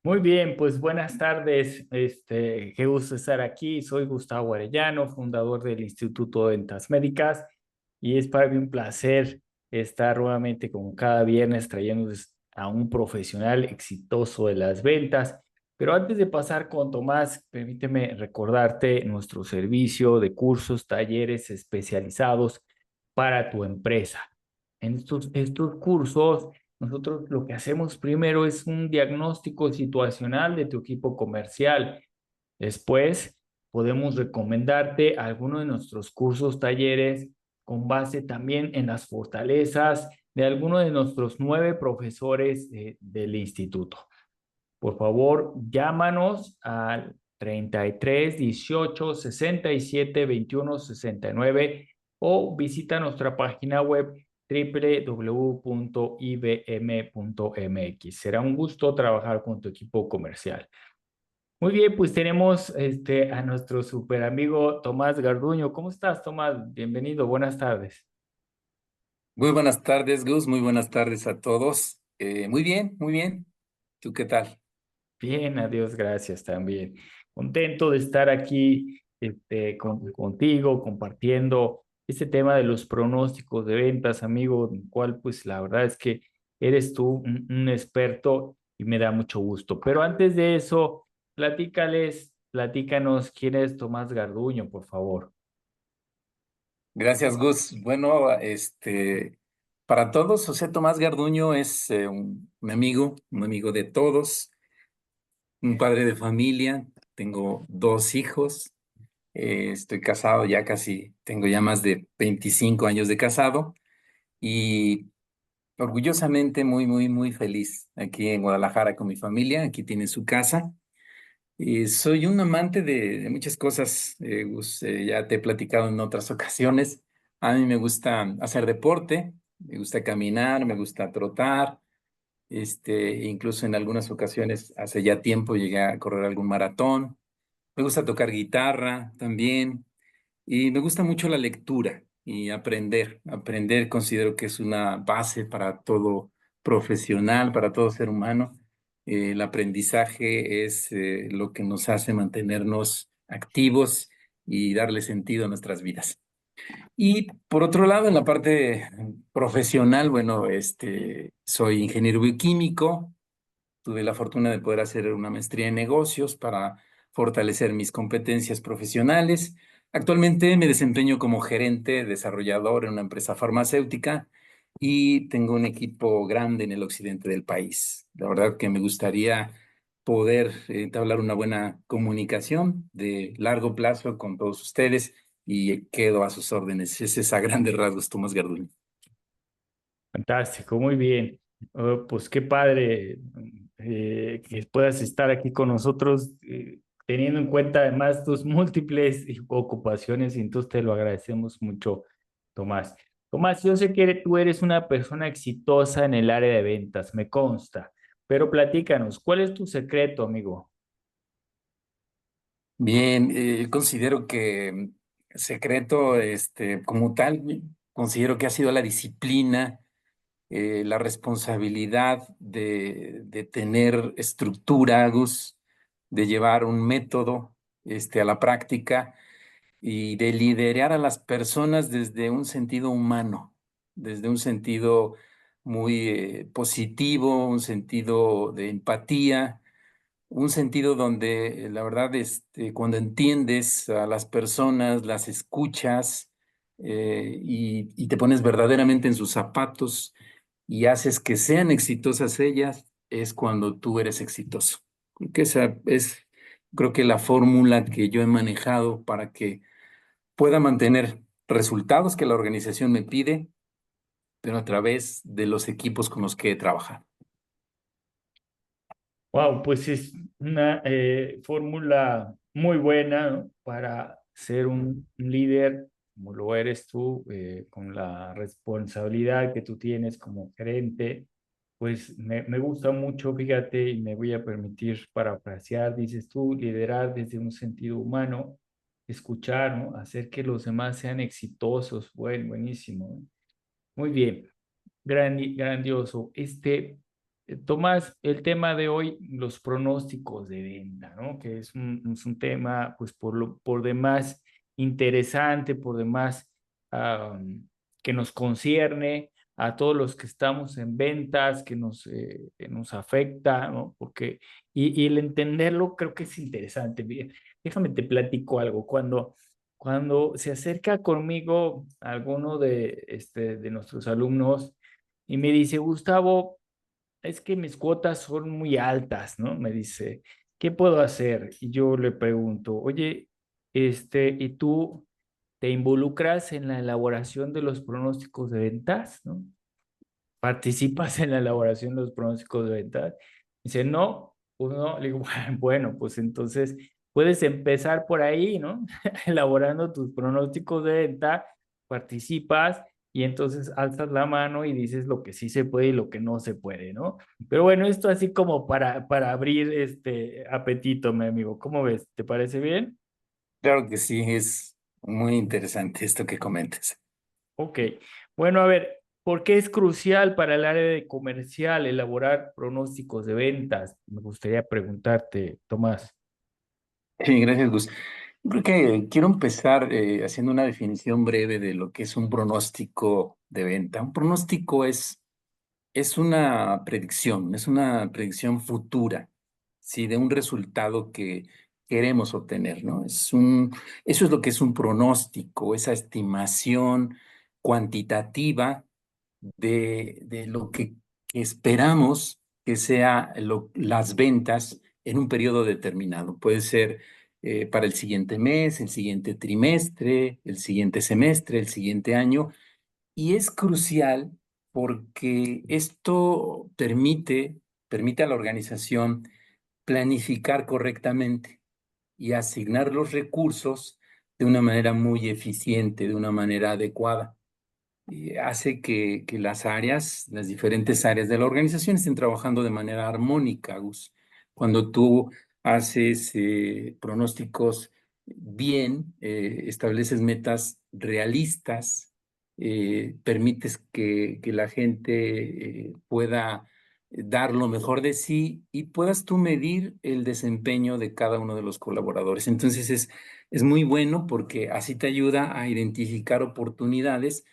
Muy bien, pues buenas tardes. Qué gusto estar aquí. Soy Gustavo Arellano, fundador del Instituto de Ventas Médicas, y es para mí un placer estar nuevamente como cada viernes trayéndoles a un profesional exitoso de las ventas. Pero antes de pasar con Tomás, permíteme recordarte nuestro servicio de cursos, talleres especializados para tu empresa. En estos cursos nosotros lo que hacemos primero es un diagnóstico situacional de tu equipo comercial. Después, podemos recomendarte alguno de nuestros cursos, talleres, con base también en las fortalezas de alguno de nuestros 9 profesores del instituto. Por favor, llámanos al 33 18 67 21 69 o visita nuestra página web www.ibm.mx. Será un gusto trabajar con tu equipo comercial. Muy bien, pues tenemos a nuestro super amigo Tomás Garduño. ¿Cómo estás, Tomás? Bienvenido, buenas tardes. Muy buenas tardes, Gus. Muy buenas tardes a todos. Muy bien, muy bien. ¿Tú qué tal? Bien, adiós, gracias también. Contento de estar aquí contigo, compartiendo este tema de los pronósticos de ventas, amigo, en el cual pues la verdad es que eres tú un experto y me da mucho gusto. Pero antes de eso, platícanos quién es Tomás Garduño, por favor. Gracias, Gus. Bueno, para todos, José Tomás Garduño es un amigo de todos, un padre de familia. Tengo 2 hijos. Estoy casado ya casi, tengo ya más de 25 años de casado y orgullosamente muy, muy, muy feliz aquí en Guadalajara con mi familia. Aquí tiene su casa. Soy un amante de muchas cosas, Gus. Ya te he platicado en otras ocasiones. A mí me gusta hacer deporte, me gusta caminar, me gusta trotar. Incluso en algunas ocasiones, hace ya tiempo, llegué a correr algún maratón. Me gusta tocar guitarra también. Y me gusta mucho la lectura y aprender. Aprender considero que es una base para todo profesional, para todo ser humano. El aprendizaje es lo que nos hace mantenernos activos y darle sentido a nuestras vidas. Y por otro lado, en la parte profesional, bueno, soy ingeniero bioquímico. Tuve la fortuna de poder hacer una maestría en negocios para fortalecer mis competencias profesionales. Actualmente me desempeño como gerente desarrollador en una empresa farmacéutica y tengo un equipo grande en el occidente del país. La verdad que me gustaría poder entablar una buena comunicación de largo plazo con todos ustedes y quedo a sus órdenes. Ese es a grandes rasgos, Tomás Garduño. Fantástico, muy bien. Pues qué padre que puedas estar aquí con nosotros, teniendo en cuenta además tus múltiples ocupaciones, y entonces te lo agradecemos mucho, Tomás. Tomás, yo sé que tú eres una persona exitosa en el área de ventas, me consta, pero platícanos, ¿cuál es tu secreto, amigo? Bien, considero que secreto, como tal, considero que ha sido la disciplina, la responsabilidad de tener estructura, Gus, de llevar un método, a la práctica y de liderar a las personas desde un sentido humano, desde un sentido muy, positivo, un sentido de empatía, un sentido donde la verdad, cuando entiendes a las personas, las escuchas, y te pones verdaderamente en sus zapatos y haces que sean exitosas ellas, es cuando tú eres exitoso. Creo que esa es, creo que la fórmula que yo he manejado para que pueda mantener resultados que la organización me pide, pero a través de los equipos con los que he trabajado. Wow, pues es una fórmula muy buena, ¿no? Para ser un líder, como lo eres tú, con la responsabilidad que tú tienes como gerente. Pues me gusta mucho, fíjate, y me voy a permitir parafrasear, dices tú, liderar desde un sentido humano, escuchar, ¿no? Hacer que los demás sean exitosos. Bueno, buenísimo, ¿no? Muy bien, grandioso. Tomás, el tema de hoy, los pronósticos de venta, ¿no? Que es un tema, pues, por demás interesante, por demás ah, que nos concierne a todos los que estamos en ventas, que nos afecta, ¿no? Porque, y el entenderlo creo que es interesante. Bien, déjame te platico algo. Cuando se acerca conmigo alguno de nuestros alumnos y me dice, Gustavo, es que mis cuotas son muy altas, ¿no? Me dice, ¿qué puedo hacer? Y yo le pregunto, oye, ¿y tú te involucras en la elaboración de los pronósticos de ventas, ¿no? ¿Participas en la elaboración de los pronósticos de ventas? Dice, no, pues no. Le digo, bueno, pues entonces puedes empezar por ahí, ¿no? Elaborando tus pronósticos de venta, participas y entonces alzas la mano y dices lo que sí se puede y lo que no se puede, ¿no? Pero bueno, esto así como para abrir este apetito, mi amigo. ¿Cómo ves? ¿Te parece bien? Claro que sí, es muy interesante esto que comentas. Ok. Bueno, a ver, ¿por qué es crucial para el área de comercial elaborar pronósticos de ventas? Me gustaría preguntarte, Tomás. Sí, gracias, Gus. Creo que quiero empezar haciendo una definición breve de lo que es un pronóstico de venta. Un pronóstico es una predicción futura, ¿sí? De un resultado que queremos obtener, ¿no? Eso es lo que es un pronóstico, esa estimación cuantitativa de lo que esperamos que sea las ventas en un periodo determinado. Puede ser para el siguiente mes, el siguiente trimestre, el siguiente semestre, el siguiente año. Y es crucial porque esto permite a la organización planificar correctamente y asignar los recursos de una manera muy eficiente, de una manera adecuada. Y hace que las diferentes áreas de la organización estén trabajando de manera armónica, Gus. Cuando tú haces pronósticos bien, estableces metas realistas, permites que la gente pueda dar lo mejor de sí y puedas tú medir el desempeño de cada uno de los colaboradores. Entonces es muy bueno porque así te ayuda a identificar oportunidades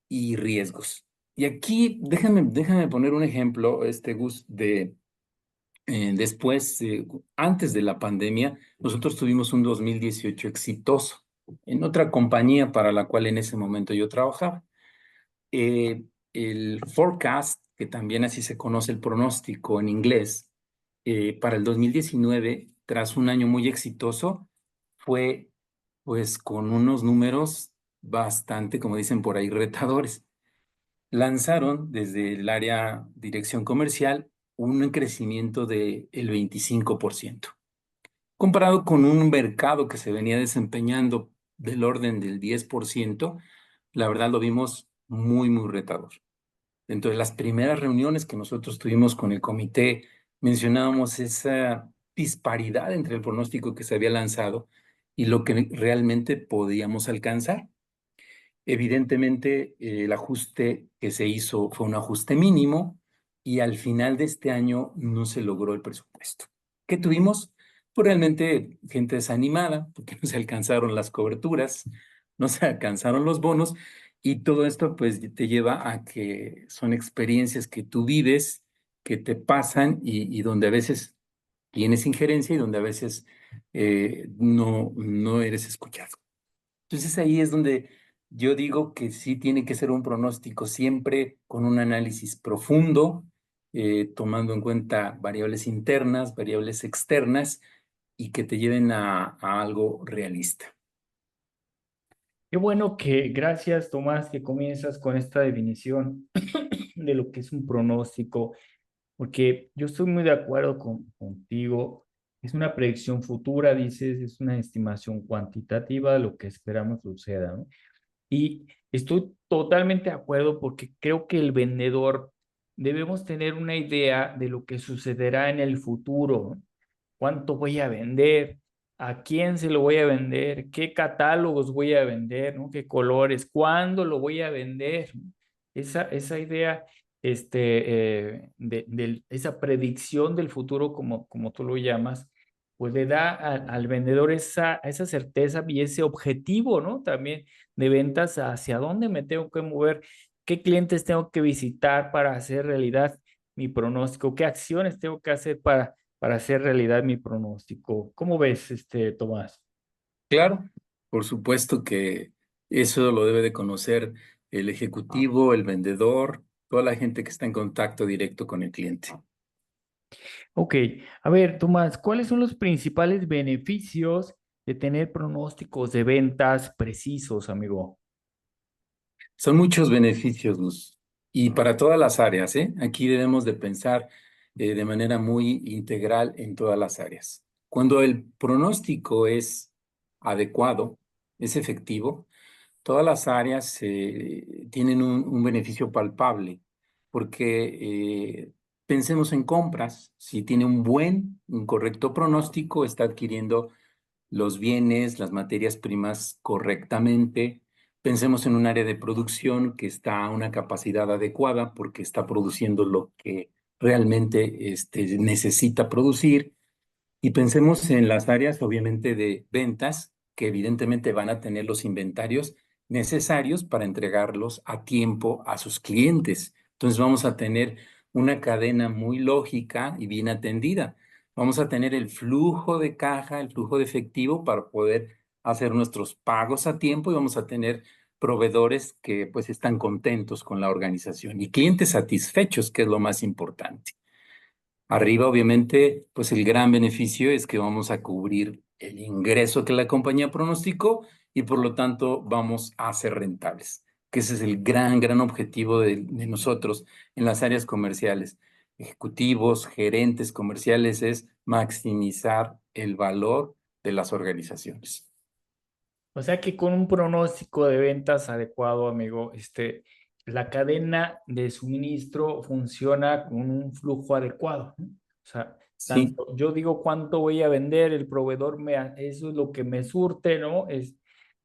y riesgos. Y aquí déjame poner un ejemplo, Gus, de después, antes de la pandemia, nosotros tuvimos un 2018 exitoso en otra compañía para la cual en ese momento yo trabajaba. Eh, el forecast, que también así se conoce el pronóstico en inglés, para el 2019, tras un año muy exitoso, fue pues con unos números bastante, como dicen por ahí, retadores. Lanzaron desde el área dirección comercial un crecimiento del 25%, comparado con un mercado que se venía desempeñando del orden del 10%. La verdad lo vimos muy, muy retador. Dentro de las primeras reuniones que nosotros tuvimos con el comité, mencionábamos esa disparidad entre el pronóstico que se había lanzado y lo que realmente podíamos alcanzar. Evidentemente, el ajuste que se hizo fue un ajuste mínimo y al final de este año no se logró el presupuesto. ¿Qué tuvimos? Pues realmente gente desanimada porque no se alcanzaron las coberturas, no se alcanzaron los bonos y todo esto pues te lleva a que son experiencias que tú vives, que te pasan y donde a veces tienes injerencia y donde a veces no eres escuchado. Entonces ahí es donde yo digo que sí tiene que ser un pronóstico siempre con un análisis profundo, tomando en cuenta variables internas, variables externas y que te lleven a algo realista. Qué bueno que, gracias, Tomás, que comienzas con esta definición de lo que es un pronóstico, porque yo estoy muy de acuerdo contigo. Es una predicción futura, dices, es una estimación cuantitativa de lo que esperamos suceda, ¿no? Y estoy totalmente de acuerdo porque creo que el vendedor debemos tener una idea de lo que sucederá en el futuro, ¿no? ¿Cuánto voy a vender? ¿A quién se lo voy a vender? ¿Qué catálogos voy a vender? ¿No? ¿Qué colores? ¿Cuándo lo voy a vender? Esa idea. esa predicción del futuro, como tú lo llamas, pues le da al vendedor esa certeza y ese objetivo, ¿no? También de ventas, hacia dónde me tengo que mover, qué clientes tengo que visitar para hacer realidad mi pronóstico, qué acciones tengo que hacer para hacer realidad mi pronóstico. ¿Cómo ves, Tomás? Claro, por supuesto que eso lo debe de conocer el ejecutivo, el vendedor, toda la gente que está en contacto directo con el cliente. Ok, a ver, Tomás, ¿cuáles son los principales beneficios de tener pronósticos de ventas precisos, amigo? Son muchos beneficios, Luz, y para todas las áreas, ¿eh? Aquí debemos de pensar de manera muy integral en todas las áreas. Cuando el pronóstico es adecuado, es efectivo, todas las áreas tienen un beneficio palpable, porque pensemos en compras. Si tiene un correcto pronóstico, está adquiriendo los bienes, las materias primas correctamente. Pensemos en un área de producción que está a una capacidad adecuada porque está produciendo lo que realmente necesita producir. Y pensemos en las áreas, obviamente, de ventas, que evidentemente van a tener los inventarios necesarios para entregarlos a tiempo a sus clientes. Entonces vamos a tener una cadena muy lógica y bien atendida. Vamos a tener el flujo de caja, el flujo de efectivo para poder hacer nuestros pagos a tiempo y vamos a tener proveedores que pues están contentos con la organización y clientes satisfechos, que es lo más importante. Arriba, obviamente, pues el gran beneficio es que vamos a cubrir el ingreso que la compañía pronosticó y por lo tanto vamos a ser rentables, que ese es el gran objetivo de nosotros en las áreas comerciales. Ejecutivos, gerentes comerciales es maximizar el valor de las organizaciones. O sea que con un pronóstico de ventas adecuado, amigo, la cadena de suministro funciona con un flujo adecuado, ¿no? O sea, Sí, tanto yo digo cuánto voy a vender, el proveedor eso es lo que me surte, ¿no?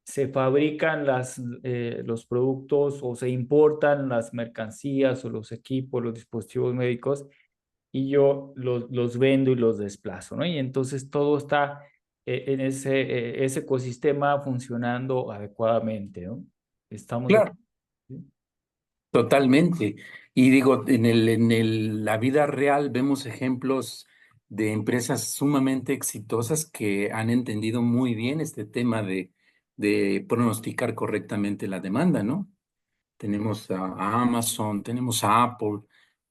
Se fabrican los productos o se importan las mercancías o los equipos, los dispositivos médicos y yo los vendo y los desplazo, ¿no? Y entonces todo está en ese ecosistema funcionando adecuadamente, ¿no? Estamos de claro. acuerdo. ¿Sí? Totalmente. Y digo, la vida real vemos ejemplos de empresas sumamente exitosas que han entendido muy bien este tema de pronosticar correctamente la demanda, ¿no? Tenemos a Amazon, tenemos a Apple,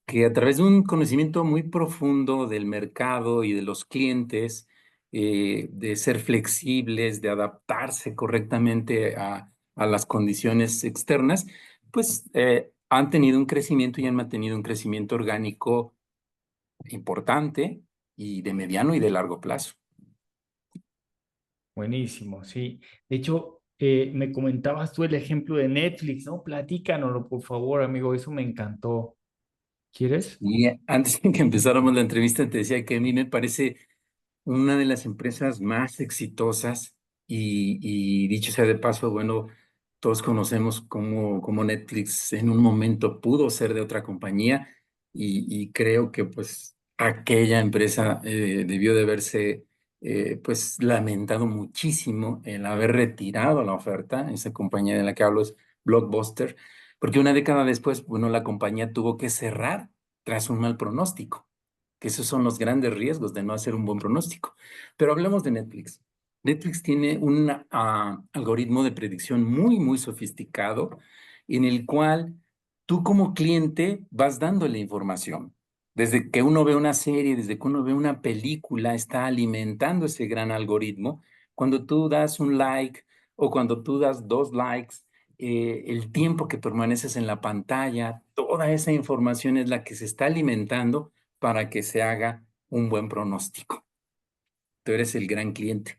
que a través de un conocimiento muy profundo del mercado y de los clientes, de ser flexibles, de adaptarse correctamente a las condiciones externas, pues han tenido un crecimiento y han mantenido un crecimiento orgánico importante y de mediano y de largo plazo. Buenísimo, sí. De hecho, me comentabas tú el ejemplo de Netflix, ¿no? Platícanoslo, por favor, amigo, eso me encantó. ¿Quieres? Y antes de que empezáramos la entrevista, te decía que a mí me parece una de las empresas más exitosas y dicho sea de paso, bueno, todos conocemos cómo Netflix en un momento pudo ser de otra compañía y creo que pues aquella empresa debió de haberse pues lamentado muchísimo el haber retirado la oferta. Esa compañía de la que hablo es Blockbuster, porque una década después, bueno, la compañía tuvo que cerrar tras un mal pronóstico, que esos son los grandes riesgos de no hacer un buen pronóstico. Pero hablemos de Netflix. Netflix tiene un algoritmo de predicción muy sofisticado en el cual tú como cliente vas dándole información. Desde que uno ve una serie, desde que uno ve una película, está alimentando ese gran algoritmo. Cuando tú das un like o cuando tú das dos likes, el tiempo que permaneces en la pantalla, toda esa información es la que se está alimentando para que se haga un buen pronóstico. Tú eres el gran cliente.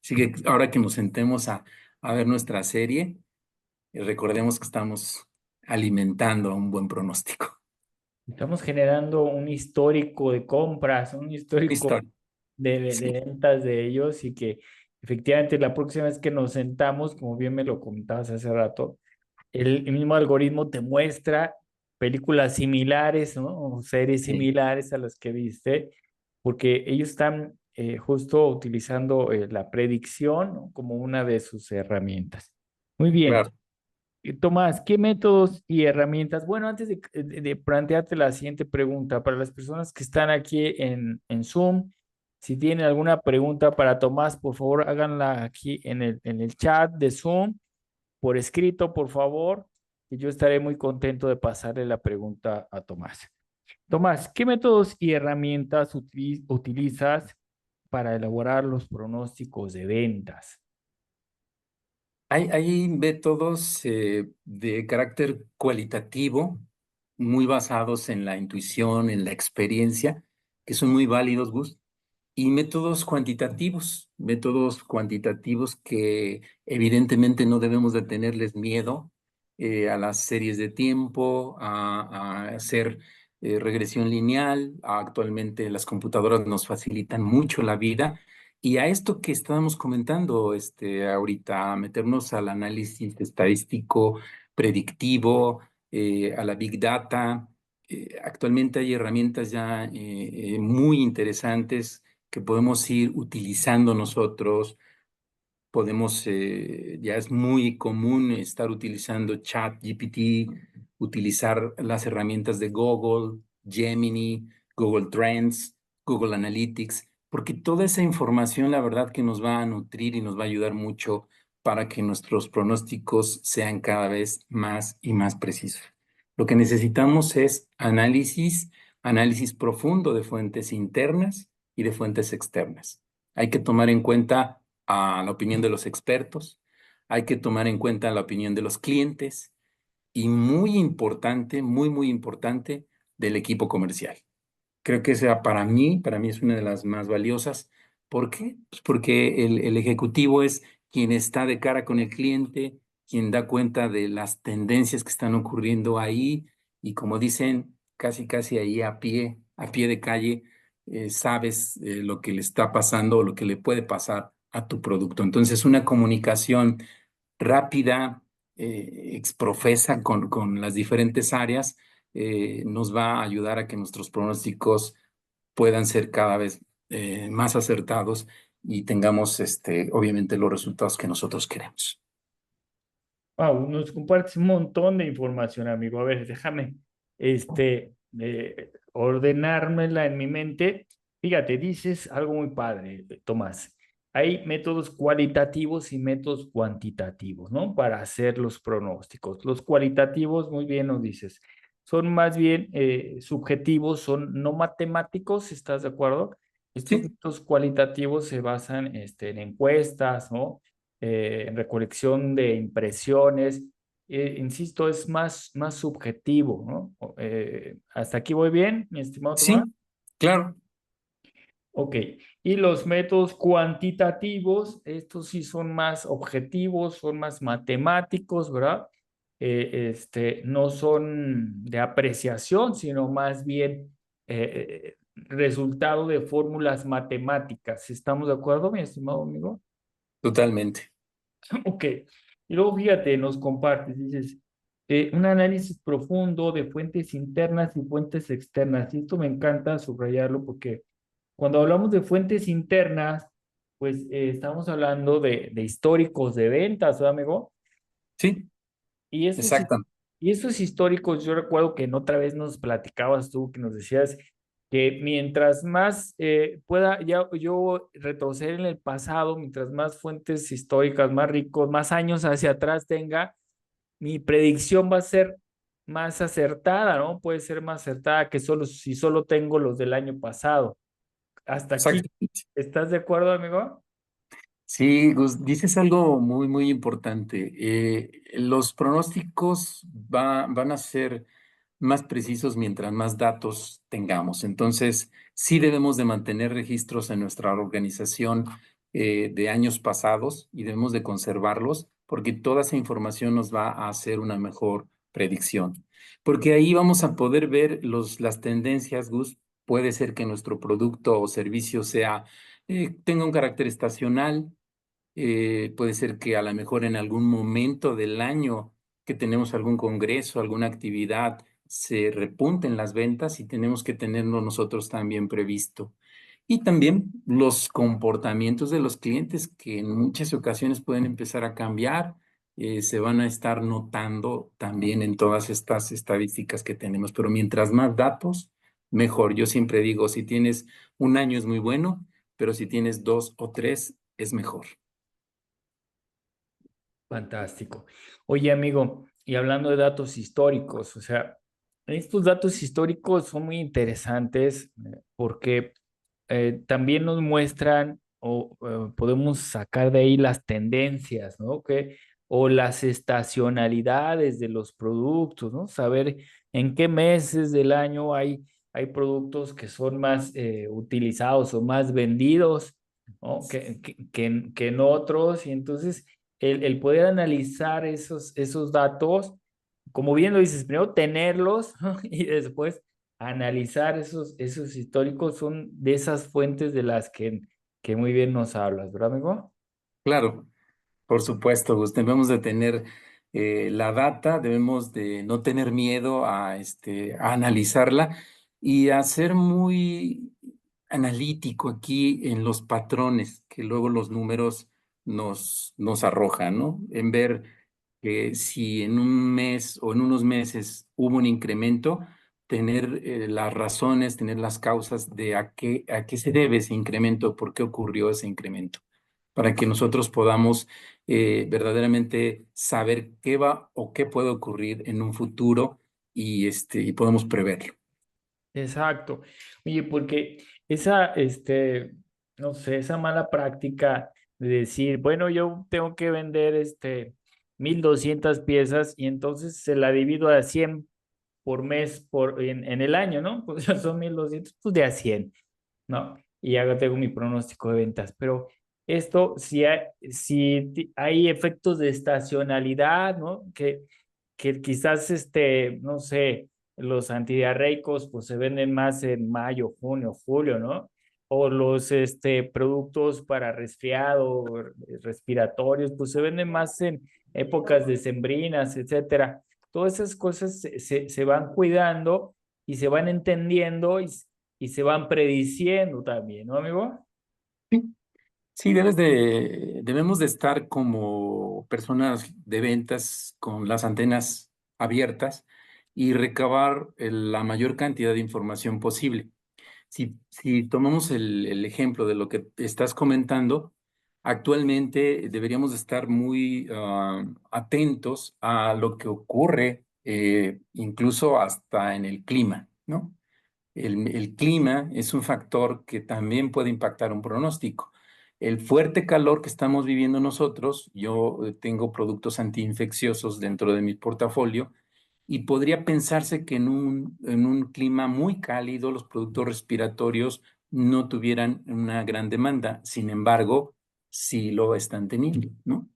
Así que ahora que nos sentemos a ver nuestra serie, recordemos que estamos alimentando un buen pronóstico. Estamos generando un histórico de compras, un histórico Historia. de Sí, ventas de ellos y que efectivamente la próxima vez que nos sentamos, como bien me lo comentabas hace rato, el mismo algoritmo te muestra películas similares, ¿no? O series Sí, similares a las que viste, porque ellos están justo utilizando la predicción, ¿no? Como una de sus herramientas. Muy bien. claro. Tomás, ¿qué métodos y herramientas? Bueno, antes de plantearte la siguiente pregunta, para las personas que están aquí en Zoom, si tienen alguna pregunta para Tomás, por favor, háganla aquí en el chat de Zoom, por escrito, por favor, y yo estaré muy contento de pasarle la pregunta a Tomás. Tomás, ¿qué métodos y herramientas utilizas para elaborar los pronósticos de ventas? Hay métodos de carácter cualitativo, muy basados en la intuición, en la experiencia, que son muy válidos, Gus, y métodos cuantitativos que evidentemente no debemos de tenerles miedo a las series de tiempo, a hacer regresión lineal. Actualmente las computadoras nos facilitan mucho la vida. Y a esto que estábamos comentando ahorita, a meternos al análisis estadístico, predictivo, a la Big Data. Actualmente hay herramientas ya muy interesantes que podemos ir utilizando nosotros. Ya es muy común estar utilizando ChatGPT, utilizar las herramientas de Google, Gemini, Google Trends, Google Analytics, porque toda esa información, la verdad, que nos va a nutrir y nos va a ayudar mucho para que nuestros pronósticos sean cada vez más y más precisos. Lo que necesitamos es análisis profundo de fuentes internas y de fuentes externas. Hay que tomar en cuenta a la opinión de los expertos, hay que tomar en cuenta la opinión de los clientes y muy importante, muy importante, del equipo comercial. Creo que esa para mí es una de las más valiosas. ¿Por qué? Pues porque el ejecutivo es quien está de cara con el cliente, quien da cuenta de las tendencias que están ocurriendo ahí y como dicen, casi ahí a pie de calle, sabes lo que le está pasando o lo que le puede pasar a tu producto. Entonces, una comunicación rápida, exprofesa con las diferentes áreas, nos va a ayudar a que nuestros pronósticos puedan ser cada vez más acertados y tengamos, obviamente, los resultados que nosotros queremos. Wow, nos compartes un montón de información, amigo. A ver, déjame ordenármela en mi mente. Fíjate, dices algo muy padre, Tomás. Hay métodos cualitativos y métodos cuantitativos, ¿no? Para hacer los pronósticos. Los cualitativos, muy bien nos dices, son más bien subjetivos, son no matemáticos, ¿estás de acuerdo? Estos Sí, métodos cualitativos se basan en encuestas, ¿no? En recolección de impresiones. Insisto, es más subjetivo, ¿no? ¿Hasta aquí voy bien, mi estimado Tomás? sí, claro, Ok. Y los métodos cuantitativos, estos sí son más objetivos, son más matemáticos, ¿verdad? No son de apreciación, sino más bien resultado de fórmulas matemáticas. ¿Estamos de acuerdo, mi estimado amigo? totalmente. Ok. Y luego fíjate, nos compartes, dices, un análisis profundo de fuentes internas y fuentes externas. Y esto me encanta subrayarlo porque cuando hablamos de fuentes internas, pues estamos hablando de históricos de ventas, ¿verdad, amigo? Sí, Y exacto, y esos históricos, yo recuerdo que en otra vez nos platicabas tú, que nos decías que mientras más pueda ya yo retroceder en el pasado, mientras más fuentes históricas, más ricos, más años hacia atrás tenga, mi predicción va a ser más acertada, ¿no? Puede ser más acertada que solo si solo tengo los del año pasado. Hasta aquí, exacto. ¿estás de acuerdo, amigo? Sí, Gus, dices algo muy importante. Los pronósticos van a ser más precisos mientras más datos tengamos. Entonces, sí debemos de mantener registros en nuestra organización de años pasados y debemos de conservarlos porque toda esa información nos va a hacer una mejor predicción. Porque ahí vamos a poder ver las tendencias, Gus. Puede ser que nuestro producto o servicio tenga un carácter estacional. Puede ser que a lo mejor en algún momento del año que tenemos algún congreso, alguna actividad, se repunten las ventas y tenemos que tenerlo nosotros también previsto. Y también los comportamientos de los clientes que en muchas ocasiones pueden empezar a cambiar, se van a estar notando también en todas estas estadísticas que tenemos. Pero mientras más datos, mejor. Yo siempre digo, si tienes un año es muy bueno, pero si tienes 2 o 3 es mejor. Fantástico. Oye, amigo, y hablando de datos históricos, o sea, estos datos históricos son muy interesantes porque también nos muestran o podemos sacar de ahí las tendencias, ¿no? O las estacionalidades de los productos, ¿no? Saber en qué meses del año hay productos que son más utilizados o más vendidos, ¿no? Que en otros. Y entonces el poder analizar esos datos, como bien lo dices, primero tenerlos, ¿no? Y después analizar esos históricos son de esas fuentes de las que muy bien nos hablas, ¿verdad, amigo? Claro. Por supuesto, Gus, debemos de tener la data, debemos de no tener miedo a analizarla y a ser muy analítico aquí en los patrones que luego los números nos arrojan, ¿no? En ver que si en un mes o en unos meses hubo un incremento, tener las razones, tener las causas de a qué se debe ese incremento, por qué ocurrió ese incremento, para que nosotros podamos verdaderamente saber qué va o qué puede ocurrir en un futuro y podemos preverlo. Exacto. Oye, porque no sé, esa mala práctica de decir, bueno, yo tengo que vender 1,200 piezas y entonces se la divido a 100 por mes en el año, ¿no? Pues ya son 1,200 pues de a 100, ¿no? Y ya tengo mi pronóstico de ventas. Pero esto, si hay efectos de estacionalidad, ¿no? Que quizás, no sé, los antidiarreicos, pues se venden más en mayo, junio, julio, ¿no? O los, productos para resfriado, respiratorios, pues se venden más en épocas decembrinas, etcétera. Todas esas cosas se van cuidando y se van entendiendo y se van prediciendo también, ¿no, amigo? Sí, sí, debemos de estar como personas de ventas con las antenas abiertas y recabar la mayor cantidad de información posible. Si tomamos el ejemplo de lo que estás comentando, actualmente deberíamos de estar muy atentos a lo que ocurre, incluso hasta en el clima, ¿no? El clima es un factor que también puede impactar un pronóstico. El fuerte calor que estamos viviendo nosotros, yo tengo productos antiinfecciosos dentro de mi portafolio y podría pensarse que en un clima muy cálido los productos respiratorios no tuvieran una gran demanda. Sin embargo, sí lo están teniendo, ¿no?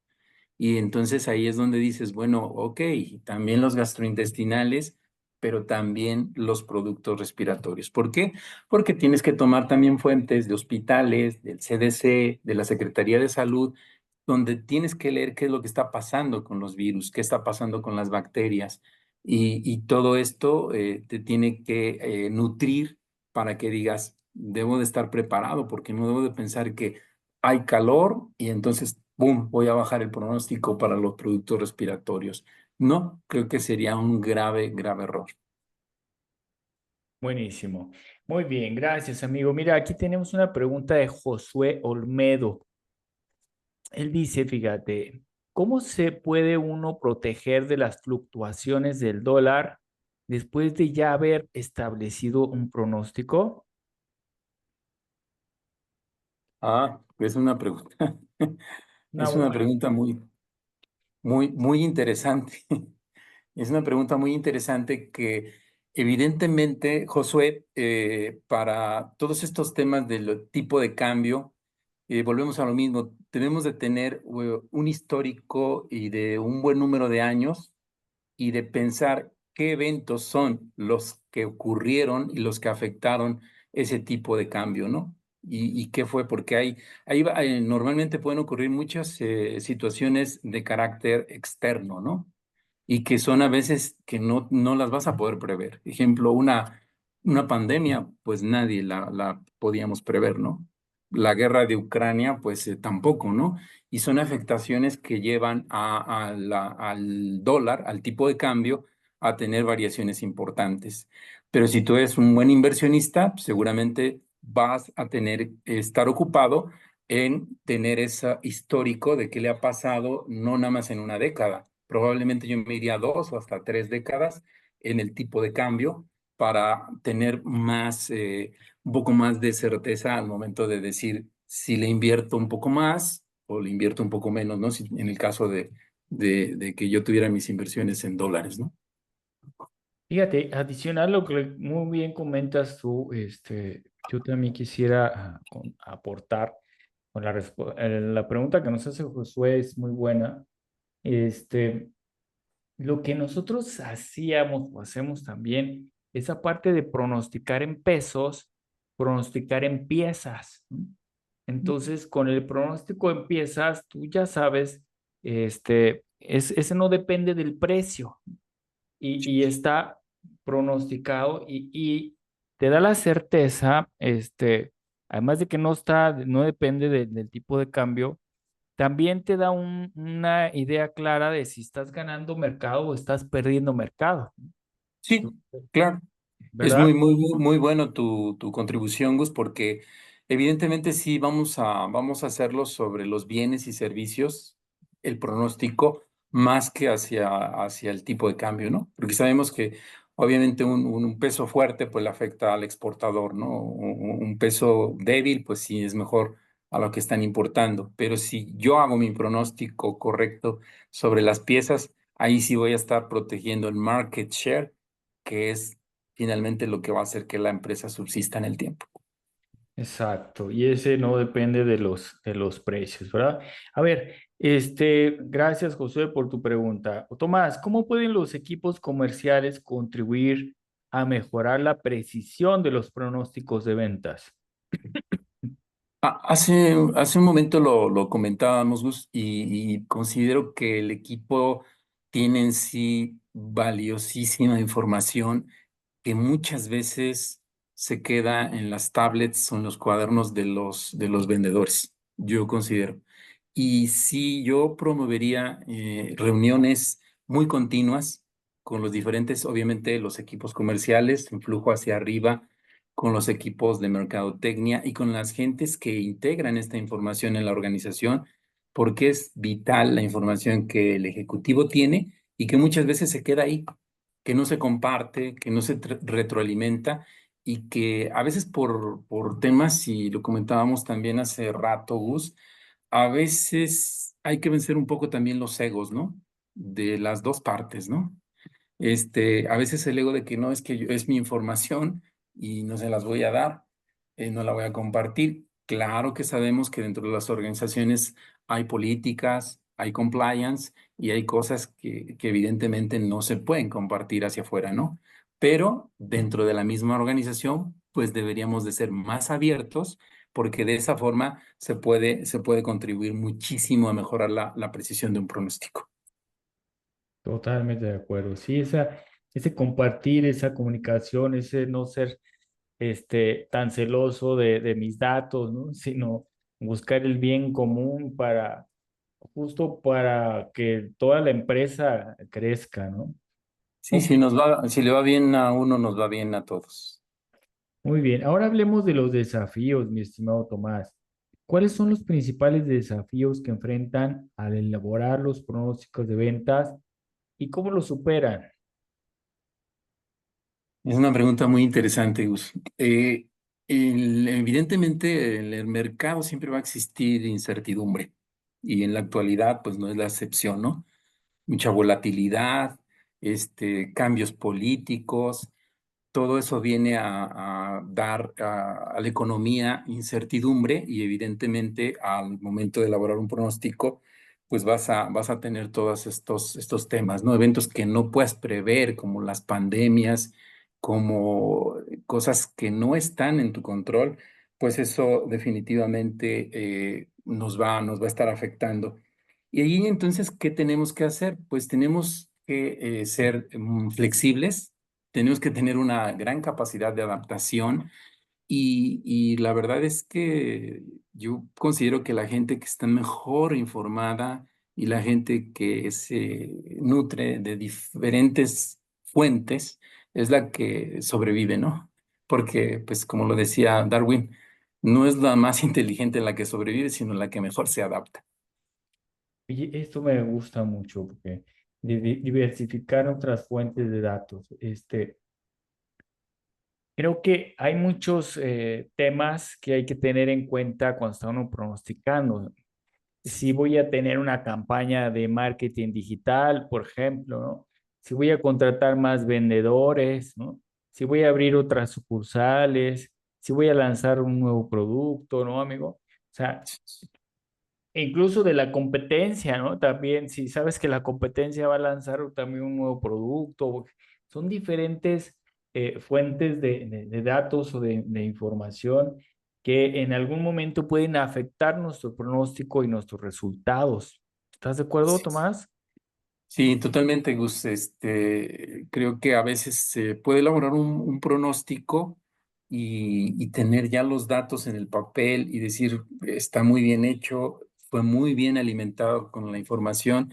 Y entonces ahí es donde dices, bueno, ok, también los gastrointestinales, pero también los productos respiratorios. ¿Por qué? Porque tienes que tomar también fuentes de hospitales, del CDC, de la Secretaría de Salud, donde tienes que leer qué es lo que está pasando con los virus, qué está pasando con las bacterias. Y todo esto te tiene que nutrir para que digas, debo de estar preparado, porque no debo de pensar que hay calor y entonces, ¡boom!, voy a bajar el pronóstico para los productos respiratorios. No, creo que sería un grave, grave error. Buenísimo. Muy bien, gracias, amigo. Mira, aquí tenemos una pregunta de Josué Olmedo. Él dice, fíjate, ¿cómo se puede uno proteger de las fluctuaciones del dólar después de ya haber establecido un pronóstico? Es una pregunta, Una es una buena. pregunta muy interesante. Es una pregunta muy interesante que evidentemente, Josué, para todos estos temas del tipo de cambio, volvemos a lo mismo, debemos de tener un histórico y de un buen número de años y de pensar qué eventos son los que ocurrieron y los que afectaron ese tipo de cambio, ¿no? Y qué fue, porque normalmente pueden ocurrir muchas situaciones de carácter externo, ¿no? y que son a veces que no las vas a poder prever. Ejemplo, una pandemia, pues nadie la podíamos prever, ¿no? La guerra de Ucrania, pues tampoco, ¿no? Y son afectaciones que llevan al dólar, al tipo de cambio, a tener variaciones importantes. Pero si tú eres un buen inversionista, pues, seguramente vas a estar ocupado en tener ese histórico de qué le ha pasado, no nada más en una década. Probablemente yo me iría 2 o hasta 3 décadas en el tipo de cambio para tener un poco más de certeza al momento de decir si le invierto un poco más o le invierto un poco menos, ¿no? En el caso de que yo tuviera mis inversiones en dólares, ¿no? Fíjate, adicional lo que muy bien comentas tú, yo también quisiera aportar con la pregunta que nos hace Josué es muy buena. Este, lo que nosotros hacíamos o hacemos también, esa parte de pronosticar en pesos, pronosticar en piezas, ¿no? Entonces, con el pronóstico en piezas, tú ya sabes, ese no depende del precio y está pronosticado y te da la certeza, además de que no depende del tipo de cambio, también te da una idea clara de si estás ganando mercado o estás perdiendo mercado, Sí, claro. Es ¿verdad? muy bueno tu contribución, Gus, porque evidentemente sí vamos a hacerlo sobre los bienes y servicios, el pronóstico, más que hacia el tipo de cambio, ¿no? Porque sabemos que obviamente un peso fuerte pues le afecta al exportador, ¿no? Un peso débil pues sí es mejor a lo que están importando. Pero si yo hago mi pronóstico correcto sobre las piezas, ahí sí voy a estar protegiendo el market share, que es finalmente lo que va a hacer que la empresa subsista en el tiempo. Exacto, y ese no depende de los precios, ¿verdad? A ver, gracias José por tu pregunta. Tomás, ¿cómo pueden los equipos comerciales contribuir a mejorar la precisión de los pronósticos de ventas? Hace un momento lo comentábamos, Gus, y considero que el equipo tiene en sí valiosísima información que muchas veces se queda en las tablets o en los cuadernos de los vendedores, yo considero. Y sí, yo promovería reuniones muy continuas con los diferentes, obviamente, los equipos comerciales, en flujo hacia arriba, con los equipos de mercadotecnia y con las gentes que integran esta información en la organización, porque es vital la información que el ejecutivo tiene y que muchas veces se queda ahí, que no se comparte, que no se retroalimenta y que a veces por temas, y lo comentábamos también hace rato, Gus, a veces hay que vencer un poco también los egos, ¿no? De las dos partes, ¿no? A veces el ego de que no es que es mi información y no se las voy a dar, no la voy a compartir. Claro que sabemos que dentro de las organizaciones hay políticas, hay compliance y hay cosas que evidentemente no se pueden compartir hacia afuera, ¿no? Pero dentro de la misma organización, pues deberíamos de ser más abiertos porque de esa forma se puede contribuir muchísimo a mejorar la precisión de un pronóstico. Totalmente de acuerdo. Sí, ese compartir, esa comunicación, ese no ser tan celoso de mis datos, ¿no? Sino buscar el bien común justo para que toda la empresa crezca, ¿no? Sí, Ok, si le va bien a uno, nos va bien a todos. muy bien. Ahora hablemos de los desafíos, mi estimado Tomás. ¿Cuáles son los principales desafíos que enfrentan al elaborar los pronósticos de ventas y cómo los superan? Es una pregunta muy interesante, Gus. Evidentemente, en el mercado siempre va a existir incertidumbre y en la actualidad, pues no es la excepción, ¿no? Mucha volatilidad, cambios políticos. Todo eso viene a dar a la economía incertidumbre y evidentemente al momento de elaborar un pronóstico, pues vas a tener todos estos temas, ¿no? Eventos que no puedes prever, como las pandemias, como cosas que no están en tu control, pues eso definitivamente nos va a estar afectando. Y ahí entonces, ¿qué tenemos que hacer? Pues tenemos que ser flexibles, tenemos que tener una gran capacidad de adaptación y la verdad es que yo considero que la gente que está mejor informada y la gente que se nutre de diferentes fuentes es la que sobrevive, ¿no? Porque, pues como lo decía Darwin, no es la más inteligente la que sobrevive, sino la que mejor se adapta. Y esto me gusta mucho porque diversificar otras fuentes de datos. Creo que hay muchos temas que hay que tener en cuenta cuando está uno pronosticando. Si voy a tener una campaña de marketing digital, por ejemplo, ¿no? Si voy a contratar más vendedores, ¿no? Si voy a abrir otras sucursales, si voy a lanzar un nuevo producto, ¿no, amigo? O sea, e incluso de la competencia, ¿no? También, si sabes que la competencia va a lanzar también un nuevo producto, son diferentes fuentes de datos o de información que en algún momento pueden afectar nuestro pronóstico y nuestros resultados. ¿Estás de acuerdo, Sí, Tomás? sí, totalmente, Gus. Creo que a veces se puede elaborar un pronóstico y tener ya los datos en el papel y decir, está muy bien hecho, fue muy bien alimentado con la información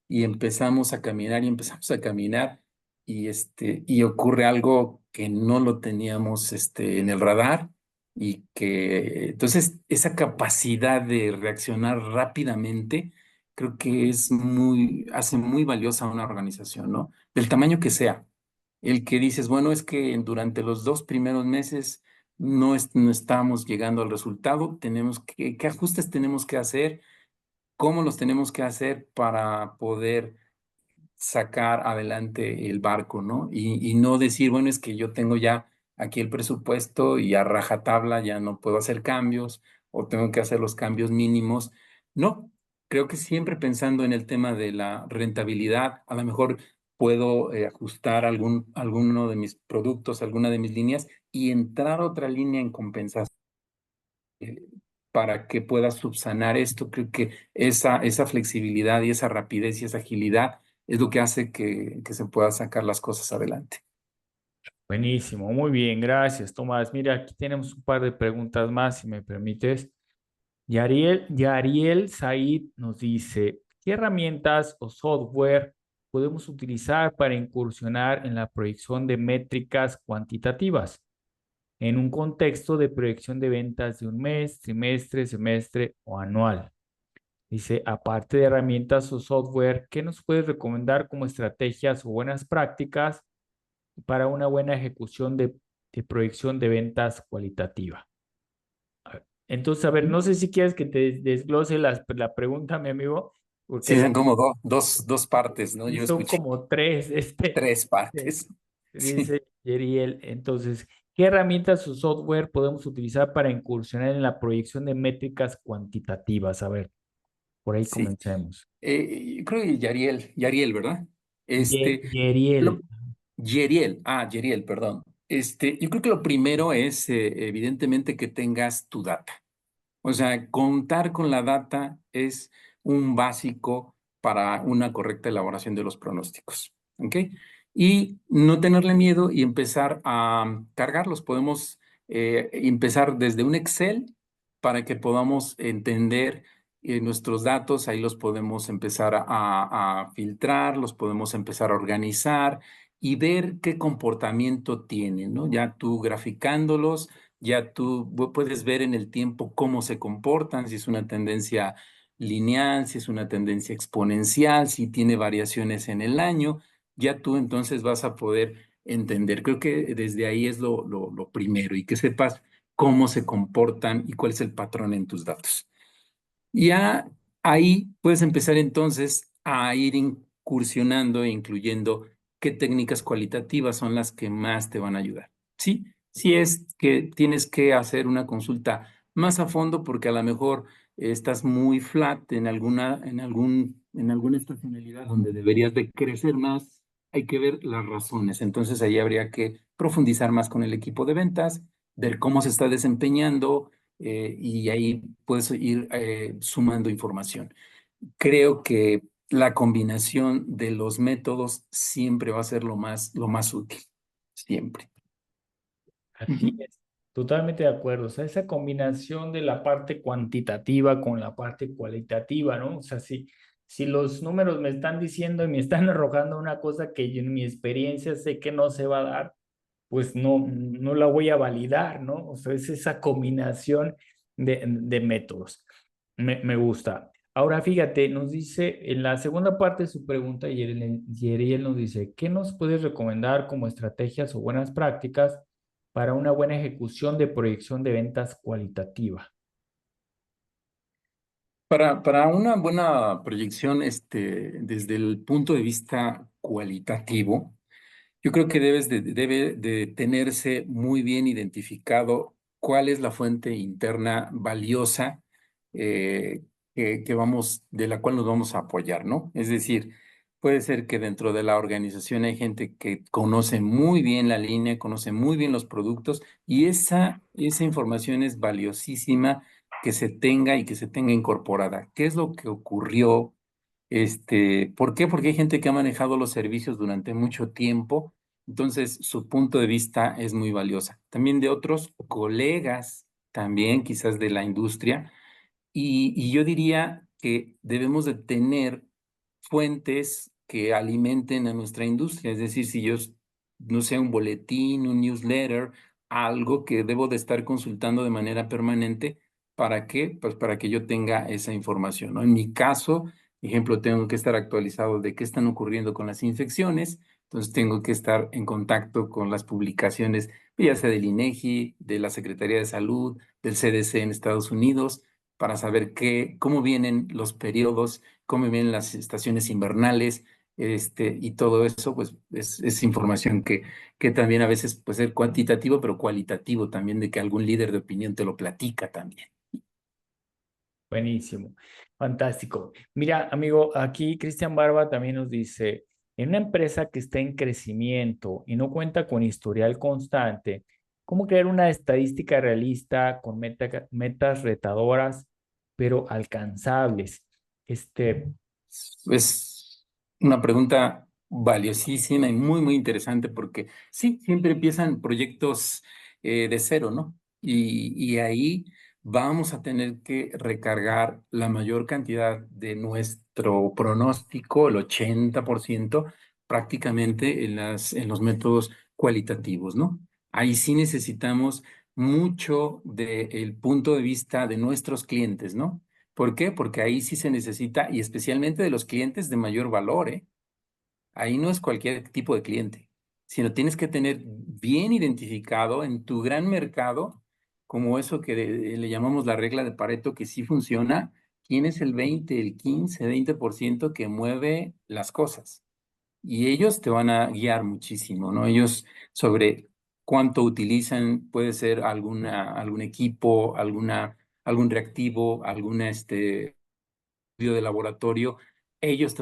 y empezamos a caminar y empezamos a caminar y ocurre algo que no lo teníamos en el radar y que entonces esa capacidad de reaccionar rápidamente creo que hace muy valiosa a una organización, ¿no? Del tamaño que sea. El que dices, bueno, es que durante los 2 primeros meses no estamos llegando al resultado, ¿qué ajustes tenemos que hacer? ¿Cómo los tenemos que hacer para poder sacar adelante el barco, ¿no? Y no decir, bueno, es que yo tengo ya aquí el presupuesto y a rajatabla ya no puedo hacer cambios o tengo que hacer los cambios mínimos. No, creo que siempre pensando en el tema de la rentabilidad, a lo mejor puedo ajustar alguno de mis productos, alguna de mis líneas y entrar a otra línea en compensación eh, para que pueda subsanar esto. Creo que esa flexibilidad y esa rapidez y esa agilidad es lo que hace que se pueda sacar las cosas adelante. Buenísimo, muy bien, gracias, Tomás. Mira, aquí tenemos un par de preguntas más, si me permites. Yariel Said nos dice, ¿qué herramientas o software podemos utilizar para incursionar en la proyección de métricas cuantitativas en un contexto de proyección de ventas de un mes, trimestre, semestre o anual? Dice, aparte de herramientas o software, ¿qué nos puedes recomendar como estrategias o buenas prácticas para una buena ejecución de proyección de ventas cualitativa? Entonces, a ver, no sé si quieres que te desglose la pregunta, mi amigo, porque Sí, son como dos partes, ¿no? sí Yo son escuché como tres, tres eh, partes. Sí, dice Yeriel. Entonces, ¿qué herramientas o software podemos utilizar para incursionar en la proyección de métricas cuantitativas? A ver, por ahí sí. comencemos. Yo creo que Yariel, ¿verdad? Este, Yeriel. lo, Yeriel, perdón. Yo creo que lo primero es, evidentemente, que tengas tu data. O sea, contar con la data es un básico para una correcta elaboración de los pronósticos. ¿Ok? Y no tenerle miedo y empezar a cargarlos. Podemos empezar desde un Excel para que podamos entender nuestros datos. Ahí los podemos empezar a filtrar, los podemos empezar a organizar y ver qué comportamiento tienen, ¿no? Ya tú graficándolos ya tú puedes ver en el tiempo cómo se comportan, si es una tendencia lineal, si es una tendencia exponencial, si tiene variaciones en el año, ya tú entonces vas a poder entender. Creo que desde ahí es lo primero y que sepas cómo se comportan y cuál es el patrón en tus datos. Ya ahí puedes empezar entonces a ir incursionando e incluyendo qué técnicas cualitativas son las que más te van a ayudar. Sí, sí es que tienes que hacer una consulta más a fondo porque a lo mejor estás muy flat en alguna estacionalidad donde deberías de crecer más. Hay que ver las razones. Entonces ahí habría que profundizar más con el equipo de ventas, ver cómo se está desempeñando y ahí puedes ir sumando información. Creo que la combinación de los métodos siempre va a ser lo más útil, siempre. Así Ujú. es, totalmente de acuerdo. O sea, esa combinación de la parte cuantitativa con la parte cualitativa, ¿no? O sea, si los números me están diciendo y me están arrojando una cosa que yo en mi experiencia sé que no se va a dar, pues no la voy a validar, ¿no? O sea, es esa combinación de métodos. Me gusta. Ahora fíjate, nos dice en la segunda parte de su pregunta, Yeriel nos dice, ¿qué nos puedes recomendar como estrategias o buenas prácticas para una buena ejecución de proyección de ventas cualitativa? Para una buena proyección, desde el punto de vista cualitativo, yo creo que debe de tenerse muy bien identificado cuál es la fuente interna valiosa eh, de la cual nos vamos a apoyar, ¿no? Es decir, puede ser que dentro de la organización hay gente que conoce muy bien la línea, conoce muy bien los productos y esa información es valiosísima que se tenga y que se tenga incorporada. ¿Qué es lo que ocurrió? ¿Por qué? Porque hay gente que ha manejado los servicios durante mucho tiempo, entonces su punto de vista es muy valiosa. También de otros colegas, también quizás de la industria, y yo diría que debemos de tener fuentes que alimenten a nuestra industria. Es decir, si yo, no sé, un boletín, un newsletter, algo que debo de estar consultando de manera permanente. ¿Para qué? Pues para que yo tenga esa información, ¿no? En mi caso, ejemplo, tengo que estar actualizado de qué están ocurriendo con las infecciones. Entonces tengo que estar en contacto con las publicaciones, ya sea del INEGI, de la Secretaría de Salud, del CDC en Estados Unidos, para saber cómo vienen los periodos, cómo vienen las estaciones invernales, y todo eso, pues es información que también a veces puede ser cuantitativo, pero cualitativo también, de que algún líder de opinión te lo platica también. Buenísimo, fantástico. Mira, amigo, aquí Cristian Barba también nos dice, en una empresa que está en crecimiento y no cuenta con historial constante, ¿cómo crear una estadística realista con metas retadoras, pero alcanzables? Es una pregunta valiosísima y muy, muy interesante porque sí, siempre empiezan proyectos de cero, ¿no? Y ahí vamos a tener que recargar la mayor cantidad de nuestro pronóstico, el 80%, prácticamente en los métodos cualitativos, ¿no? Ahí sí necesitamos mucho del punto de vista de nuestros clientes, ¿no? ¿Por qué? Porque ahí sí se necesita, y especialmente de los clientes de mayor valor, ¿eh? Ahí no es cualquier tipo de cliente, sino tienes que tener bien identificado en tu gran mercado, como eso que le llamamos la regla de Pareto, que sí funciona, quién es el 20, el 15, 20% que mueve las cosas. Y ellos te van a guiar muchísimo, ¿no? Ellos sobre cuánto utilizan, puede ser algún equipo, algún reactivo, estudio de laboratorio, ellos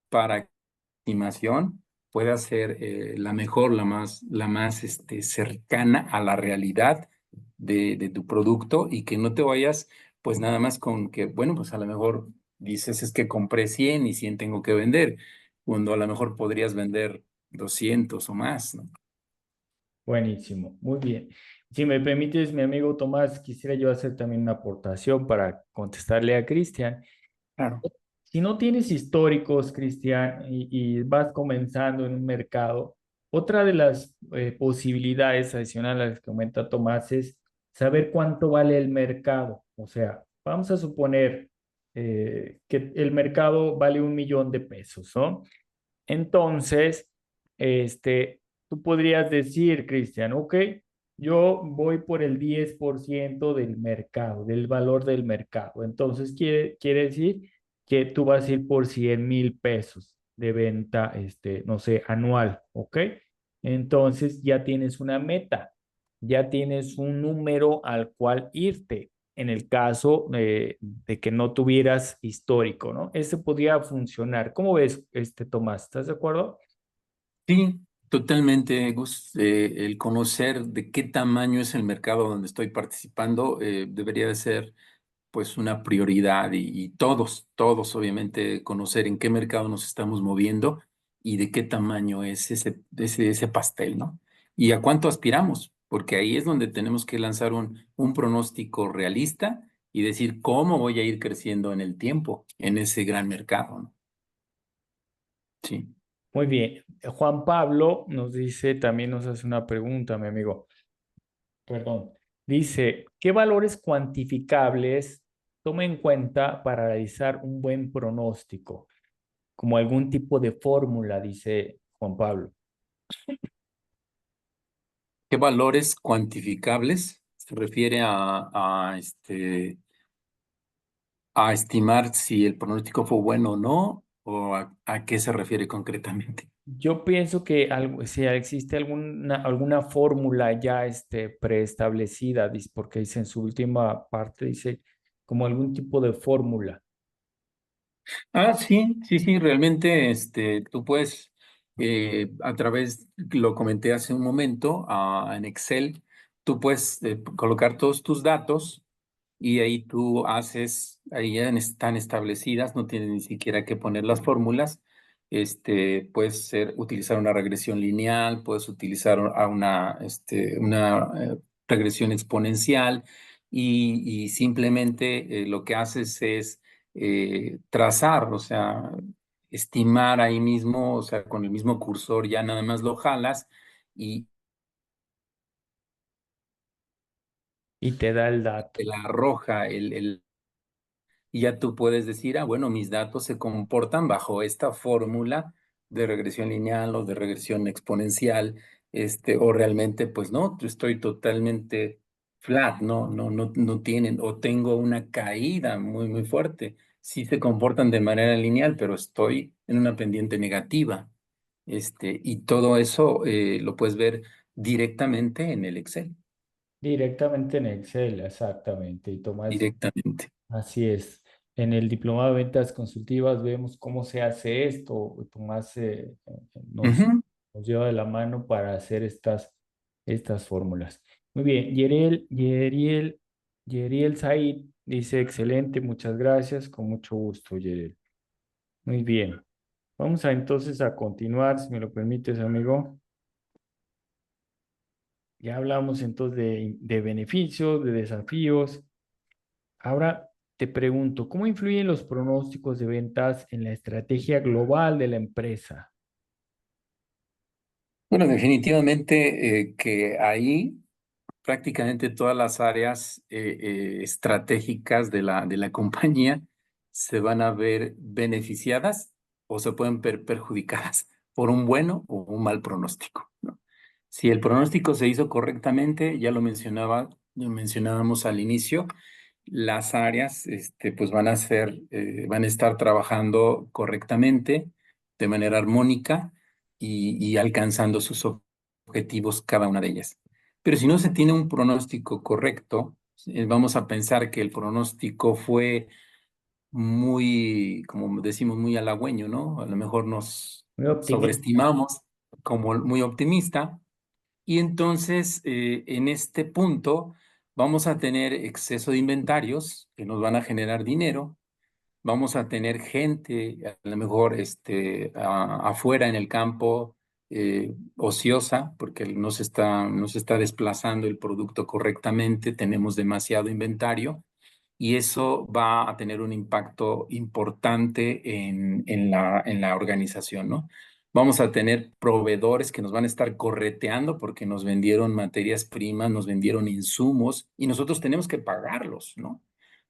para estimación pueda ser la mejor, la más cercana a la realidad de tu producto y que no te vayas pues nada más con que, bueno, pues a lo mejor dices es que compré 100 y 100 tengo que vender, cuando a lo mejor podrías vender 200 o más, ¿no? Buenísimo, muy bien. Si me permites, mi amigo Tomás, quisiera yo hacer también una aportación para contestarle a Cristian. Claro. Si no tienes históricos, Cristian, y vas comenzando en un mercado, otra de las posibilidades adicionales a las que comenta Tomás es saber cuánto vale el mercado. O sea, vamos a suponer que el mercado vale 1 millón de pesos, ¿no? Entonces, tú podrías decir, Cristian, ok, yo voy por el 10% del mercado, del valor del mercado. Entonces, quiere decir que tú vas a ir por 100,000 pesos de venta, no sé, anual, ¿ok? Entonces, ya tienes una meta, ya tienes un número al cual irte en el caso de que no tuvieras histórico, ¿no? Ese podría funcionar. ¿Cómo ves, Tomás? ¿Estás de acuerdo? Sí, totalmente, Gus. El conocer de qué tamaño es el mercado donde estoy participando debería de ser pues una prioridad y todos obviamente conocer en qué mercado nos estamos moviendo y de qué tamaño es ese pastel, ¿no? Y a cuánto aspiramos, porque ahí es donde tenemos que lanzar un pronóstico realista y decir cómo voy a ir creciendo en el tiempo en ese gran mercado, ¿no? Sí. Muy bien. Juan Pablo nos dice, también nos hace una pregunta, mi amigo. Perdón. Dice, ¿qué valores cuantificables toma en cuenta para realizar un buen pronóstico? Como algún tipo de fórmula, dice Juan Pablo. ¿Qué valores cuantificables se refiere a estimar si el pronóstico fue bueno o no? ¿O a qué se refiere concretamente? Yo pienso que si existe alguna fórmula ya preestablecida, porque dice en su última parte, dice como algún tipo de fórmula. Ah, sí, sí, sí, realmente tú puedes, a través, lo comenté hace un momento, en Excel, tú puedes colocar todos tus datos y ahí tú haces, ahí ya están establecidas, no tienes ni siquiera que poner las fórmulas. Puedes utilizar una regresión lineal, puedes utilizar una regresión exponencial y simplemente lo que haces es trazar, o sea, estimar ahí mismo, o sea, con el mismo cursor ya nada más lo jalas y Y te da el te dato. la arroja y ya tú puedes decir, ah, bueno, mis datos se comportan bajo esta fórmula de regresión lineal o de regresión exponencial, o realmente, pues no, estoy totalmente flat, no tienen, o tengo una caída muy, muy fuerte. Sí se comportan de manera lineal, pero estoy en una pendiente negativa. Y todo eso lo puedes ver directamente en el Excel, Directamente en Excel, exactamente. Y tomas, directamente. así es. En el diplomado de ventas consultivas vemos cómo se hace esto. Tomás nos, Ujú. nos lleva de la mano para hacer estas fórmulas. Muy bien, Yeriel Said dice, excelente, muchas gracias, con mucho gusto, Yeriel. Muy bien. Vamos entonces a continuar, si me lo permites, amigo. Ya hablamos entonces de beneficios, de desafíos. Ahora te pregunto, ¿cómo influyen los pronósticos de ventas en la estrategia global de la empresa? Bueno, definitivamente que ahí prácticamente todas las áreas estratégicas de la compañía se van a ver beneficiadas o se pueden ver perjudicadas por un bueno o un mal pronóstico, ¿no? Si el pronóstico se hizo correctamente, ya lo mencionábamos al inicio, las áreas pues van a estar trabajando correctamente, de manera armónica y alcanzando sus objetivos cada una de ellas. Pero si no se tiene un pronóstico correcto, vamos a pensar que el pronóstico fue muy, como decimos, muy halagüeño, ¿no? A lo mejor nos Muy optimista. sobreestimamos como muy optimista y entonces en este punto vamos a tener exceso de inventarios que nos van a generar dinero, vamos a tener gente, a lo mejor afuera en el campo, ociosa, porque no se está desplazando el producto correctamente, tenemos demasiado inventario y eso va a tener un impacto importante en la organización, ¿no? Vamos a tener proveedores que nos van a estar correteando porque nos vendieron materias primas, nos vendieron insumos y nosotros tenemos que pagarlos, ¿no?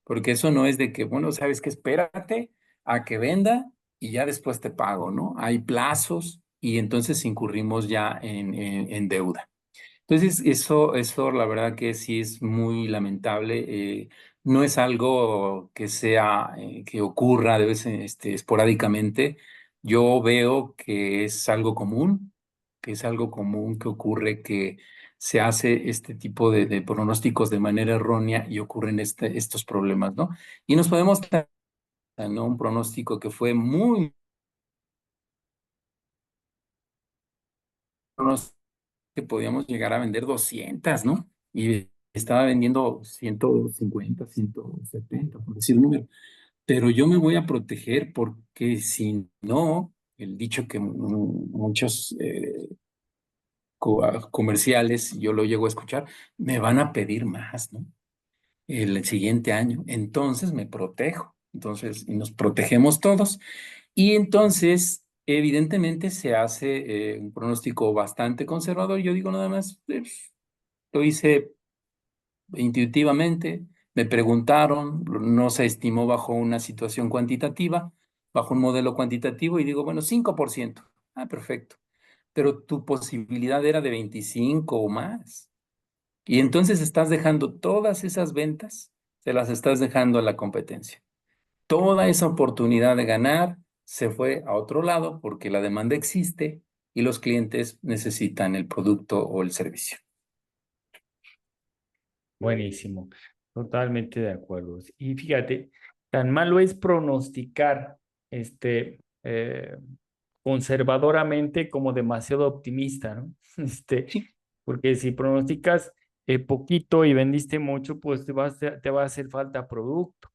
Porque eso no es de que, bueno, sabes que espérate a que venda y ya después te pago, ¿no? Hay plazos y entonces incurrimos ya en deuda. Entonces, eso la verdad que sí es muy lamentable. No es algo que ocurra de vez esporádicamente. Yo veo que es algo común, que ocurre, que se hace este tipo de pronósticos de manera errónea y ocurren estos problemas, ¿no? Y nos podemos dar, ¿no? Un pronóstico que fue muy que podíamos llegar a vender 200, ¿no? Y estaba vendiendo 150, 170, por decir un número. Pero yo me voy a proteger porque si no, el dicho que muchos comerciales, yo lo llego a escuchar, me van a pedir más, ¿no? El siguiente año. Entonces me protejo. Entonces, y nos protegemos todos. Y entonces, evidentemente, se hace un pronóstico bastante conservador. Yo digo nada más, lo hice intuitivamente, me preguntaron, no se estimó bajo una situación cuantitativa, bajo un modelo cuantitativo, y digo, bueno, 5%. Ah, perfecto. Pero tu posibilidad era de 25 o más. Y entonces estás dejando todas esas ventas, se las estás dejando a la competencia. Toda esa oportunidad de ganar se fue a otro lado porque la demanda existe y los clientes necesitan el producto o el servicio. Buenísimo, totalmente de acuerdo. Y fíjate, tan malo es pronosticar conservadoramente como demasiado optimista, ¿no? Sí, Porque si pronosticas poquito y vendiste mucho, pues te va a hacer falta producto.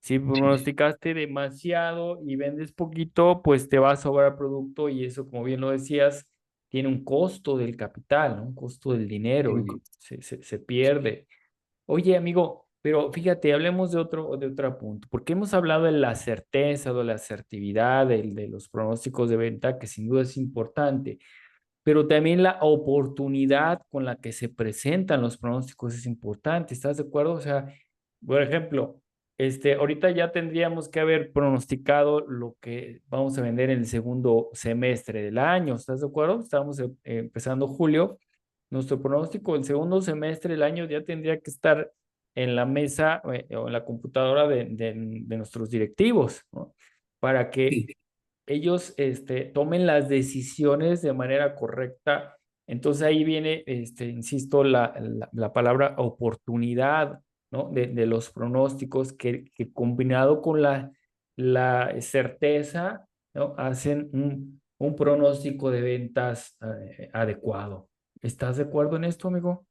Si sí, pronosticaste demasiado y vendes poquito, pues te va a sobrar producto y eso, como bien lo decías, tiene un costo del capital, ¿no? Un costo del dinero y se pierde. Oye, amigo, pero fíjate, hablemos de otro punto, porque hemos hablado de la certeza, de la asertividad, de los pronósticos de venta, que sin duda es importante, pero también la oportunidad con la que se presentan los pronósticos es importante. ¿Estás de acuerdo? O sea, por ejemplo, ahorita ya tendríamos que haber pronosticado lo que vamos a vender en el segundo semestre del año. ¿Estás de acuerdo? Estamos empezando julio. Nuestro pronóstico del segundo semestre del año ya tendría que estar en la mesa o en la computadora de nuestros directivos, ¿no? Para que sí. ellos tomen las decisiones de manera correcta. Entonces ahí viene, insisto, la palabra oportunidad, ¿no? De los pronósticos que combinado con la certeza, ¿no? Hacen un pronóstico de ventas adecuado. ¿Estás de acuerdo en esto, amigo?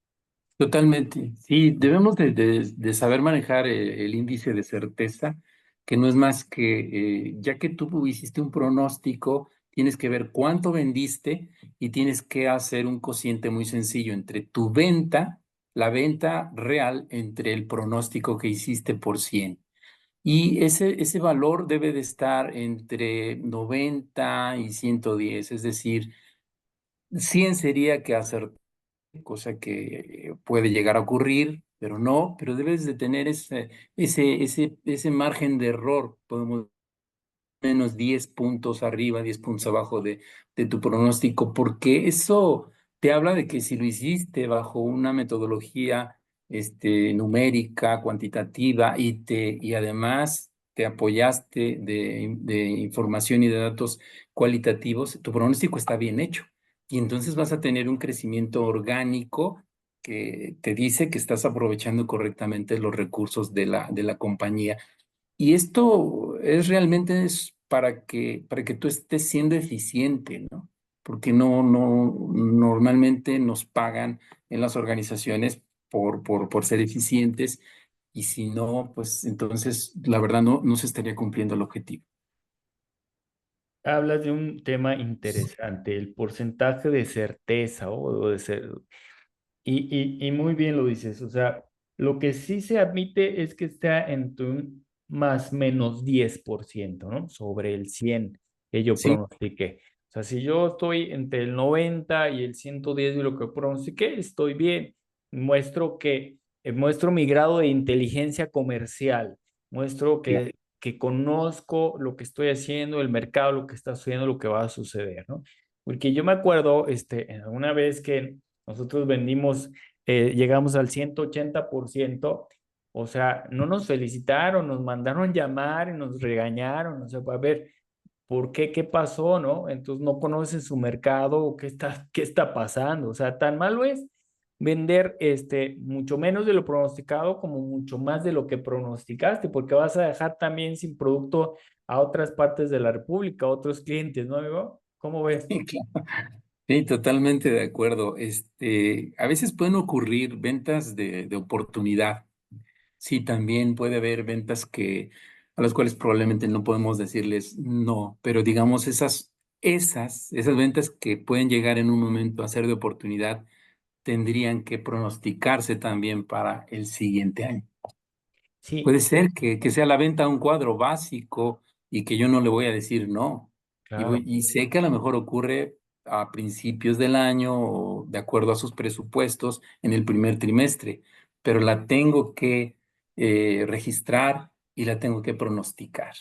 Totalmente. Sí, debemos de saber manejar el índice de certeza, que no es más que, ya que tú hiciste un pronóstico, tienes que ver cuánto vendiste y tienes que hacer un cociente muy sencillo entre tu venta, la venta real, entre el pronóstico que hiciste por 100. Y ese valor debe de estar entre 90 y 110, es decir, 100 sería que cosa que puede llegar a ocurrir, pero no, pero debes de tener ese margen de error, podemos menos 10 puntos arriba, 10 puntos abajo de tu pronóstico, porque eso te habla de que si lo hiciste bajo una metodología numérica, cuantitativa, y además te apoyaste de información y de datos cualitativos, tu pronóstico está bien hecho. Y entonces vas a tener un crecimiento orgánico que te dice que estás aprovechando correctamente los recursos de la compañía. Y esto es realmente es para que tú estés siendo eficiente, ¿no? Porque normalmente nos pagan en las organizaciones por ser eficientes, y si no, pues entonces la verdad no se estaría cumpliendo el objetivo. Hablas de un tema interesante, el porcentaje de certeza o de ser. Y muy bien lo dices, o sea, lo que sí se admite es que está entre un más menos 10%, ¿no? Sobre el 100 que yo Sí, pronostiqué. O sea, si yo estoy entre el 90 y el 110 de lo que pronostiqué, estoy bien. Muestro mi grado de inteligencia comercial, muestro claro. que conozco lo que estoy haciendo, el mercado, lo que está sucediendo, lo que va a suceder, ¿no? Porque yo me acuerdo, una vez que nosotros vendimos, llegamos al 180%, o sea, no nos felicitaron, nos mandaron llamar y nos regañaron, o sea, a ver, ¿por qué? ¿Qué pasó? ¿No? Entonces no conocen su mercado, o qué está pasando? O sea, tan malo es vender mucho menos de lo pronosticado como mucho más de lo que pronosticaste, porque vas a dejar también sin producto a otras partes de la República, a otros clientes, ¿no, amigo? ¿Cómo ves? Sí, claro. Sí, totalmente de acuerdo. A veces pueden ocurrir ventas de oportunidad. Sí, también puede haber ventas a las cuales probablemente no podemos decirles no, pero digamos esas ventas que pueden llegar en un momento a ser de oportunidad tendrían que pronosticarse también para el siguiente año. Puede Sí, ser que sea la venta de un cuadro básico y que yo no le voy a decir no. claro, Y sé que a lo mejor ocurre a principios del año o de acuerdo a sus presupuestos en el primer trimestre, pero la tengo que registrar y la tengo que pronosticar.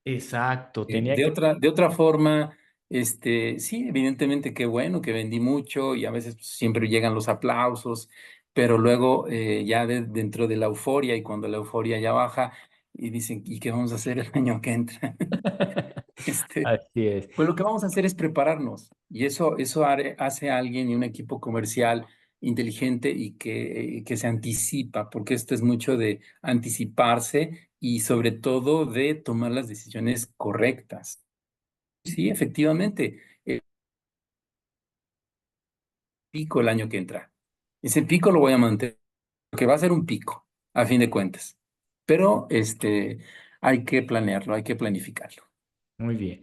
exacto, tenía que, De otra forma, sí, evidentemente qué bueno que vendí mucho y a veces pues, siempre llegan los aplausos, pero luego ya dentro de la euforia y cuando la euforia ya baja y dicen, ¿y qué vamos a hacer el año que entra? Este, así es. pues lo que vamos a hacer es prepararnos y eso hace a alguien y un equipo comercial inteligente y que se anticipa, porque esto es mucho de anticiparse y sobre todo de tomar las decisiones correctas. Sí, efectivamente, pico el año que entra. Ese pico lo voy a mantener, porque va a ser un pico, a fin de cuentas. Pero hay que planearlo, hay que planificarlo. Muy bien.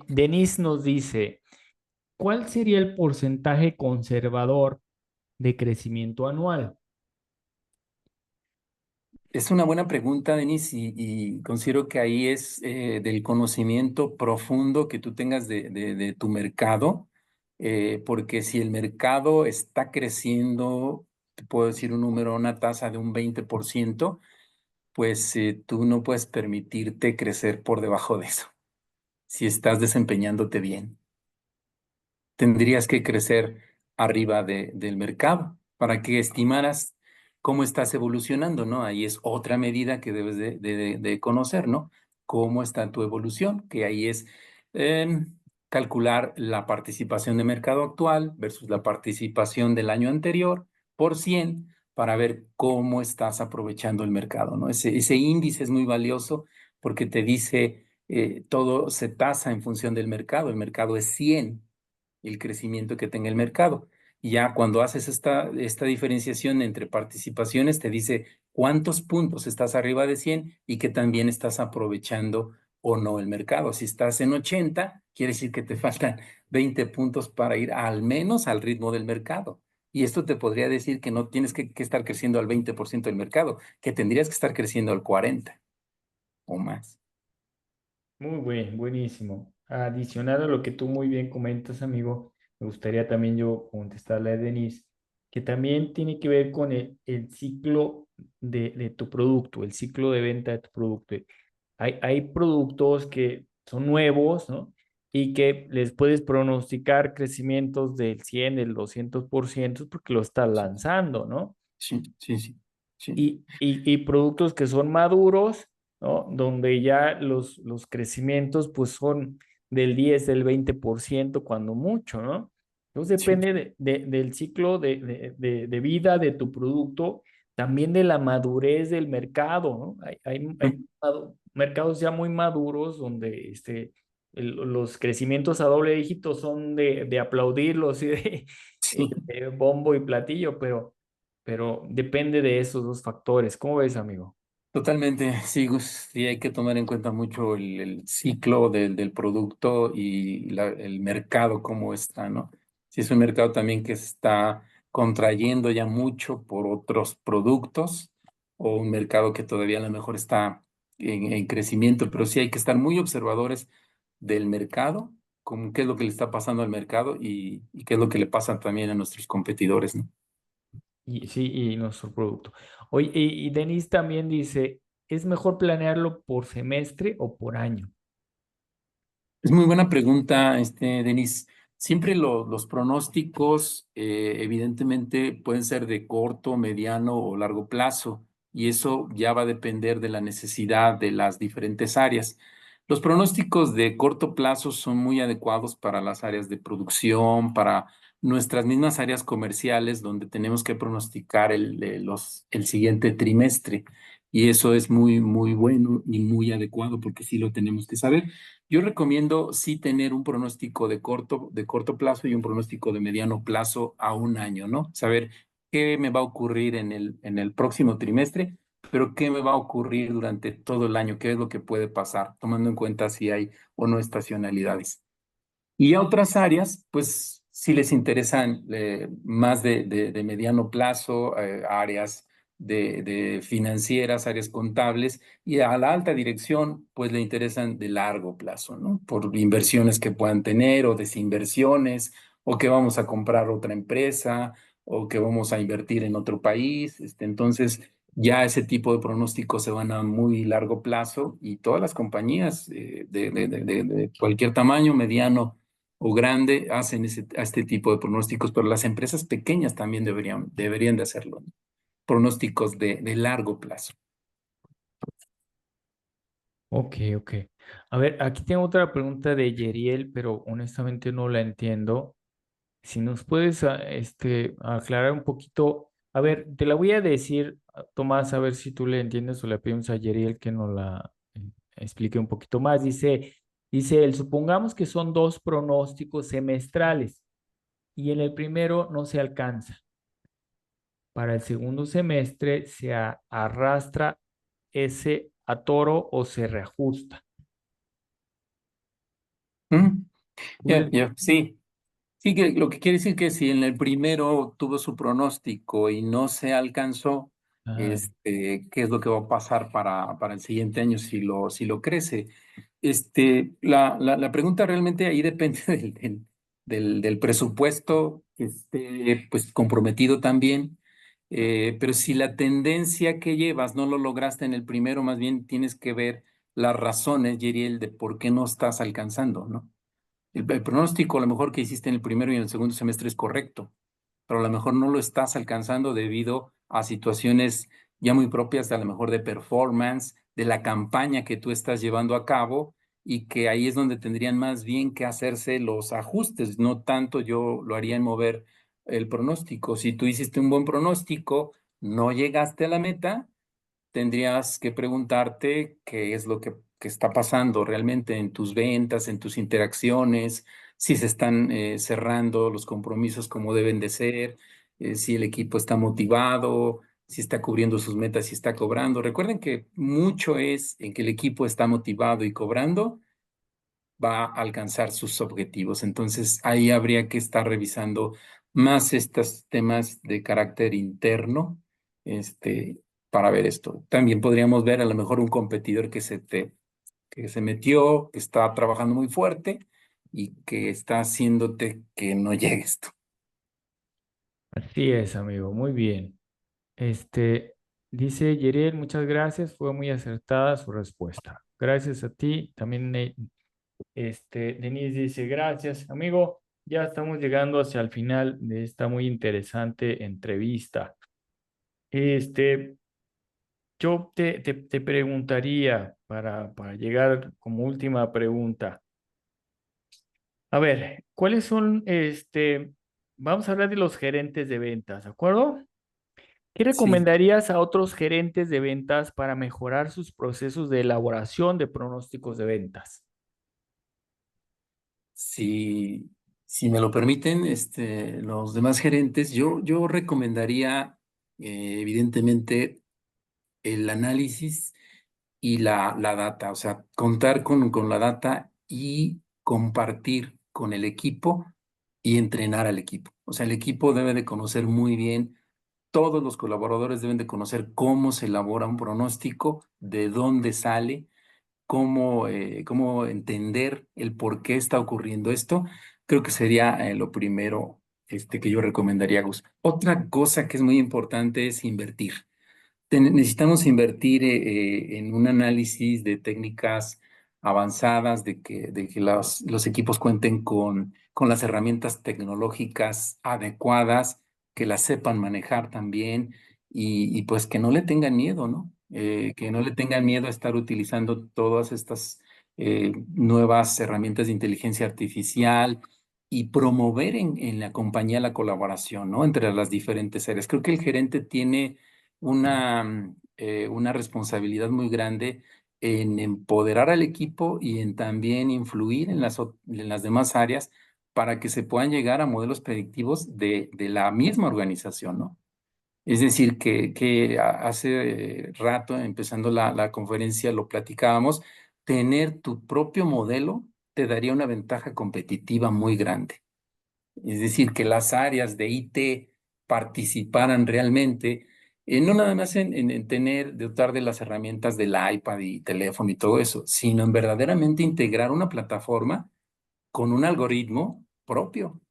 Denise nos dice, ¿cuál sería el porcentaje conservador de crecimiento anual? Es una buena pregunta, Denis, y considero que ahí es del conocimiento profundo que tú tengas de tu mercado, porque si el mercado está creciendo, te puedo decir un número, una tasa de un 20%, pues tú no puedes permitirte crecer por debajo de eso, si estás desempeñándote bien. Tendrías que crecer arriba del mercado para que estimaras cómo estás evolucionando, ¿no? Ahí es otra medida que debes de conocer, ¿no? Cómo está tu evolución, que ahí es calcular la participación de mercado actual versus la participación del año anterior por 100 para ver cómo estás aprovechando el mercado, ¿no? Ese índice es muy valioso porque te dice, todo se tasa en función del mercado, el mercado es 100 el crecimiento que tenga el mercado. Y ya cuando haces esta diferenciación entre participaciones, te dice cuántos puntos estás arriba de 100 y que también estás aprovechando o no el mercado. Si estás en 80, quiere decir que te faltan 20 puntos para ir al menos al ritmo del mercado. Y esto te podría decir que no tienes que estar creciendo al 20% del mercado, que tendrías que estar creciendo al 40 o más. Muy bien, buenísimo. Adicional a lo que tú muy bien comentas, amigo, me gustaría también yo contestarle a Denise, que también tiene que ver con el ciclo de tu producto, el ciclo de venta de tu producto. Hay productos que son nuevos, ¿no? Y que les puedes pronosticar crecimientos del 100, del 200% porque lo estás lanzando, ¿no? Sí, sí, sí, sí, Y productos que son maduros, ¿no? Donde ya los crecimientos pues son del 10 del 20% cuando mucho, ¿no? Entonces sí, depende del ciclo de vida de tu producto, también de la madurez del mercado, ¿no? Hay mercados ya muy maduros donde los crecimientos a doble dígito son de aplaudirlos y sí. de bombo y platillo, pero depende de esos dos factores. ¿Cómo ves, amigo? Totalmente, sí, Gus, sí hay que tomar en cuenta mucho el ciclo del producto y el mercado, cómo está, ¿no? Si es un mercado también que se está contrayendo ya mucho por otros productos o un mercado que todavía a lo mejor está en crecimiento, pero sí hay que estar muy observadores del mercado, con qué es lo que le está pasando al mercado y qué es lo que le pasa también a nuestros competidores, ¿no? Y sí, y nuestro producto. Oye, y Denise también dice, ¿es mejor planearlo por semestre o por año? Es muy buena pregunta, Denis. Siempre los pronósticos, evidentemente, pueden ser de corto, mediano o largo plazo, y eso ya va a depender de la necesidad de las diferentes áreas. Los pronósticos de corto plazo son muy adecuados para las áreas de producción, para nuestras mismas áreas comerciales, donde tenemos que pronosticar el siguiente trimestre, y eso es muy, muy bueno y muy adecuado porque sí lo tenemos que saber. Yo recomiendo sí tener un pronóstico de corto plazo y un pronóstico de mediano plazo a un año, ¿no? Saber qué me va a ocurrir en el próximo trimestre, pero qué me va a ocurrir durante todo el año, qué es lo que puede pasar, tomando en cuenta si hay o no estacionalidades. Y a otras áreas, pues sí les interesan más de mediano plazo, áreas de financieras, áreas contables, y a la alta dirección, pues le interesan de largo plazo, ¿no? Por inversiones que puedan tener o desinversiones, o que vamos a comprar otra empresa, o que vamos a invertir en otro país. Entonces, ya ese tipo de pronósticos se van a muy largo plazo y todas las compañías de cualquier tamaño, mediano o grande, hacen a este tipo de pronósticos, pero las empresas pequeñas también deberían de hacerlo, ¿no? Pronósticos de largo plazo. Ok, ok. A ver, aquí tengo otra pregunta de Yeriel, pero honestamente no la entiendo. Si nos puedes aclarar un poquito. A ver, te la voy a decir, Tomás, a ver si tú le entiendes o le pedimos a Yeriel que nos la explique un poquito más. Dice él, supongamos que son dos pronósticos semestrales y en el primero no se alcanza. Para el segundo semestre se arrastra ese atoro o se reajusta. ¿Mm? ¿Tú Ya, le- ya, sí. Sí, que lo que quiere decir que si en el primero tuvo su pronóstico y no se alcanzó, Ah, ¿qué es lo que va a pasar para el siguiente año si lo crece? La pregunta realmente ahí depende del presupuesto que esté pues comprometido también, pero si la tendencia que llevas no lo lograste en el primero, más bien tienes que ver las razones, Yeriel, de por qué no estás alcanzando, ¿no? El pronóstico a lo mejor que hiciste en el primero y en el segundo semestre es correcto, pero a lo mejor no lo estás alcanzando debido a situaciones ya muy propias, a lo mejor de performance, de la campaña que tú estás llevando a cabo, y que ahí es donde tendrían más bien que hacerse los ajustes, no tanto yo lo haría en mover el pronóstico. Si tú hiciste un buen pronóstico, no llegaste a la meta, tendrías que preguntarte qué es lo que está pasando realmente en tus ventas, en tus interacciones, si se están cerrando los compromisos como deben de ser, si el equipo está motivado, si está cubriendo sus metas, si está cobrando. Recuerden que mucho es en que el equipo está motivado y cobrando, va a alcanzar sus objetivos. Entonces, ahí habría que estar revisando más estos temas de carácter interno, para ver esto. También podríamos ver a lo mejor un competidor que se metió, que está trabajando muy fuerte y que está haciéndote que no llegues tú. así es, amigo, muy bien. Dice Yeriel, muchas gracias, fue muy acertada su respuesta. Gracias a ti. También Denise dice, gracias, amigo. Ya estamos llegando hacia el final de esta muy interesante entrevista. Este, yo te preguntaría para llegar como última pregunta. A ver, ¿cuáles son, vamos a hablar de los gerentes de ventas, ¿de acuerdo? ¿Qué Sí, recomendarías a otros gerentes de ventas para mejorar sus procesos de elaboración de pronósticos de ventas? si, si me lo permiten, los demás gerentes, yo recomendaría, evidentemente, el análisis y la data, o sea, contar con la data y compartir con el equipo y entrenar al equipo. O sea, el equipo debe de conocer muy bien, todos los colaboradores deben de conocer cómo se elabora un pronóstico, de dónde sale, cómo entender el por qué está ocurriendo esto. Creo que sería lo primero que yo recomendaría, Gus. Otra cosa que es muy importante es invertir. Necesitamos invertir en un análisis de técnicas avanzadas, de que los equipos cuenten con las herramientas tecnológicas adecuadas, que las sepan manejar también y pues que no le tengan miedo, ¿no? Que no le tengan miedo a estar utilizando todas estas nuevas herramientas de inteligencia artificial y promover en la compañía la colaboración, ¿no? Entre las diferentes áreas. Creo que el gerente tiene una responsabilidad muy grande en empoderar al equipo y en también influir en en las demás áreas para que se puedan llegar a modelos predictivos de la misma organización, ¿no? Es decir, que hace rato, empezando la conferencia, lo platicábamos, tener tu propio modelo te daría una ventaja competitiva muy grande. Es decir, que las áreas de IT participaran realmente, no nada más en tener, dotar de las herramientas del iPad y teléfono y todo eso, sino en verdaderamente integrar una plataforma con un algoritmo propio,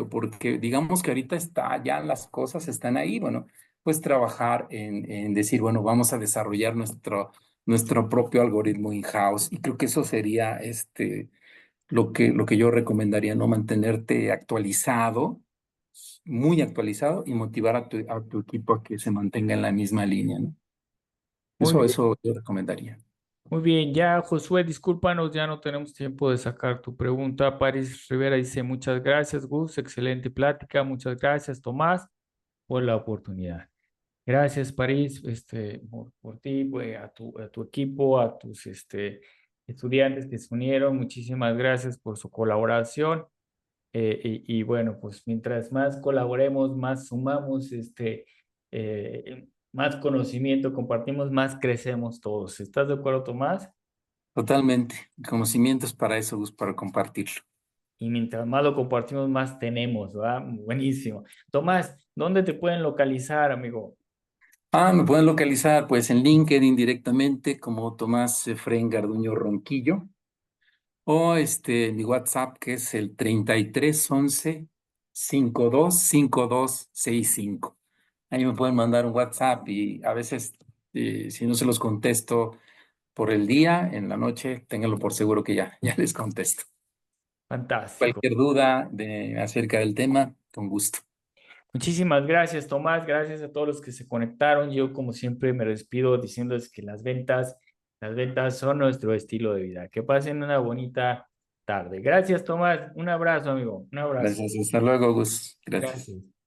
porque digamos que ahorita está, ya las cosas están ahí, bueno, pues trabajar en decir, bueno, vamos a desarrollar nuestro propio algoritmo in-house, y creo que eso sería lo que yo recomendaría, ¿no? Mantenerte actualizado, muy actualizado, y motivar a tu equipo a que se mantenga en la misma línea, ¿no? Muy bien. Eso yo recomendaría. Muy bien, ya Josué, discúlpanos, ya no tenemos tiempo de sacar tu pregunta. Paris Rivera dice, muchas gracias, Gus, excelente plática, muchas gracias, Tomás, por la oportunidad. Gracias, París, por ti, pues, a tu equipo, a tus estudiantes que se unieron. Muchísimas gracias por su colaboración. Y bueno, pues mientras más colaboremos, más sumamos, más conocimiento compartimos, más crecemos todos. ¿Estás de acuerdo, Tomás? Totalmente. El conocimiento es para eso, Gus, para compartirlo. Y mientras más lo compartimos, más tenemos, ¿verdad? Buenísimo. Tomás, ¿dónde te pueden localizar, amigo? Me pueden localizar pues en LinkedIn directamente como Tomás Efraín Garduño Ronquillo, o mi WhatsApp, que es el 3311 525265. Ahí me pueden mandar un WhatsApp, y a veces, si no se los contesto por el día, en la noche, ténganlo por seguro que ya les contesto. Fantástico. Cualquier duda acerca del tema, con gusto. Muchísimas gracias, Tomás. Gracias a todos los que se conectaron. Yo, como siempre, me despido diciéndoles que las ventas son nuestro estilo de vida. Que pasen una bonita tarde. Gracias, Tomás. Un abrazo, amigo. Un abrazo. Gracias, hasta luego, Gus. Gracias. Gracias.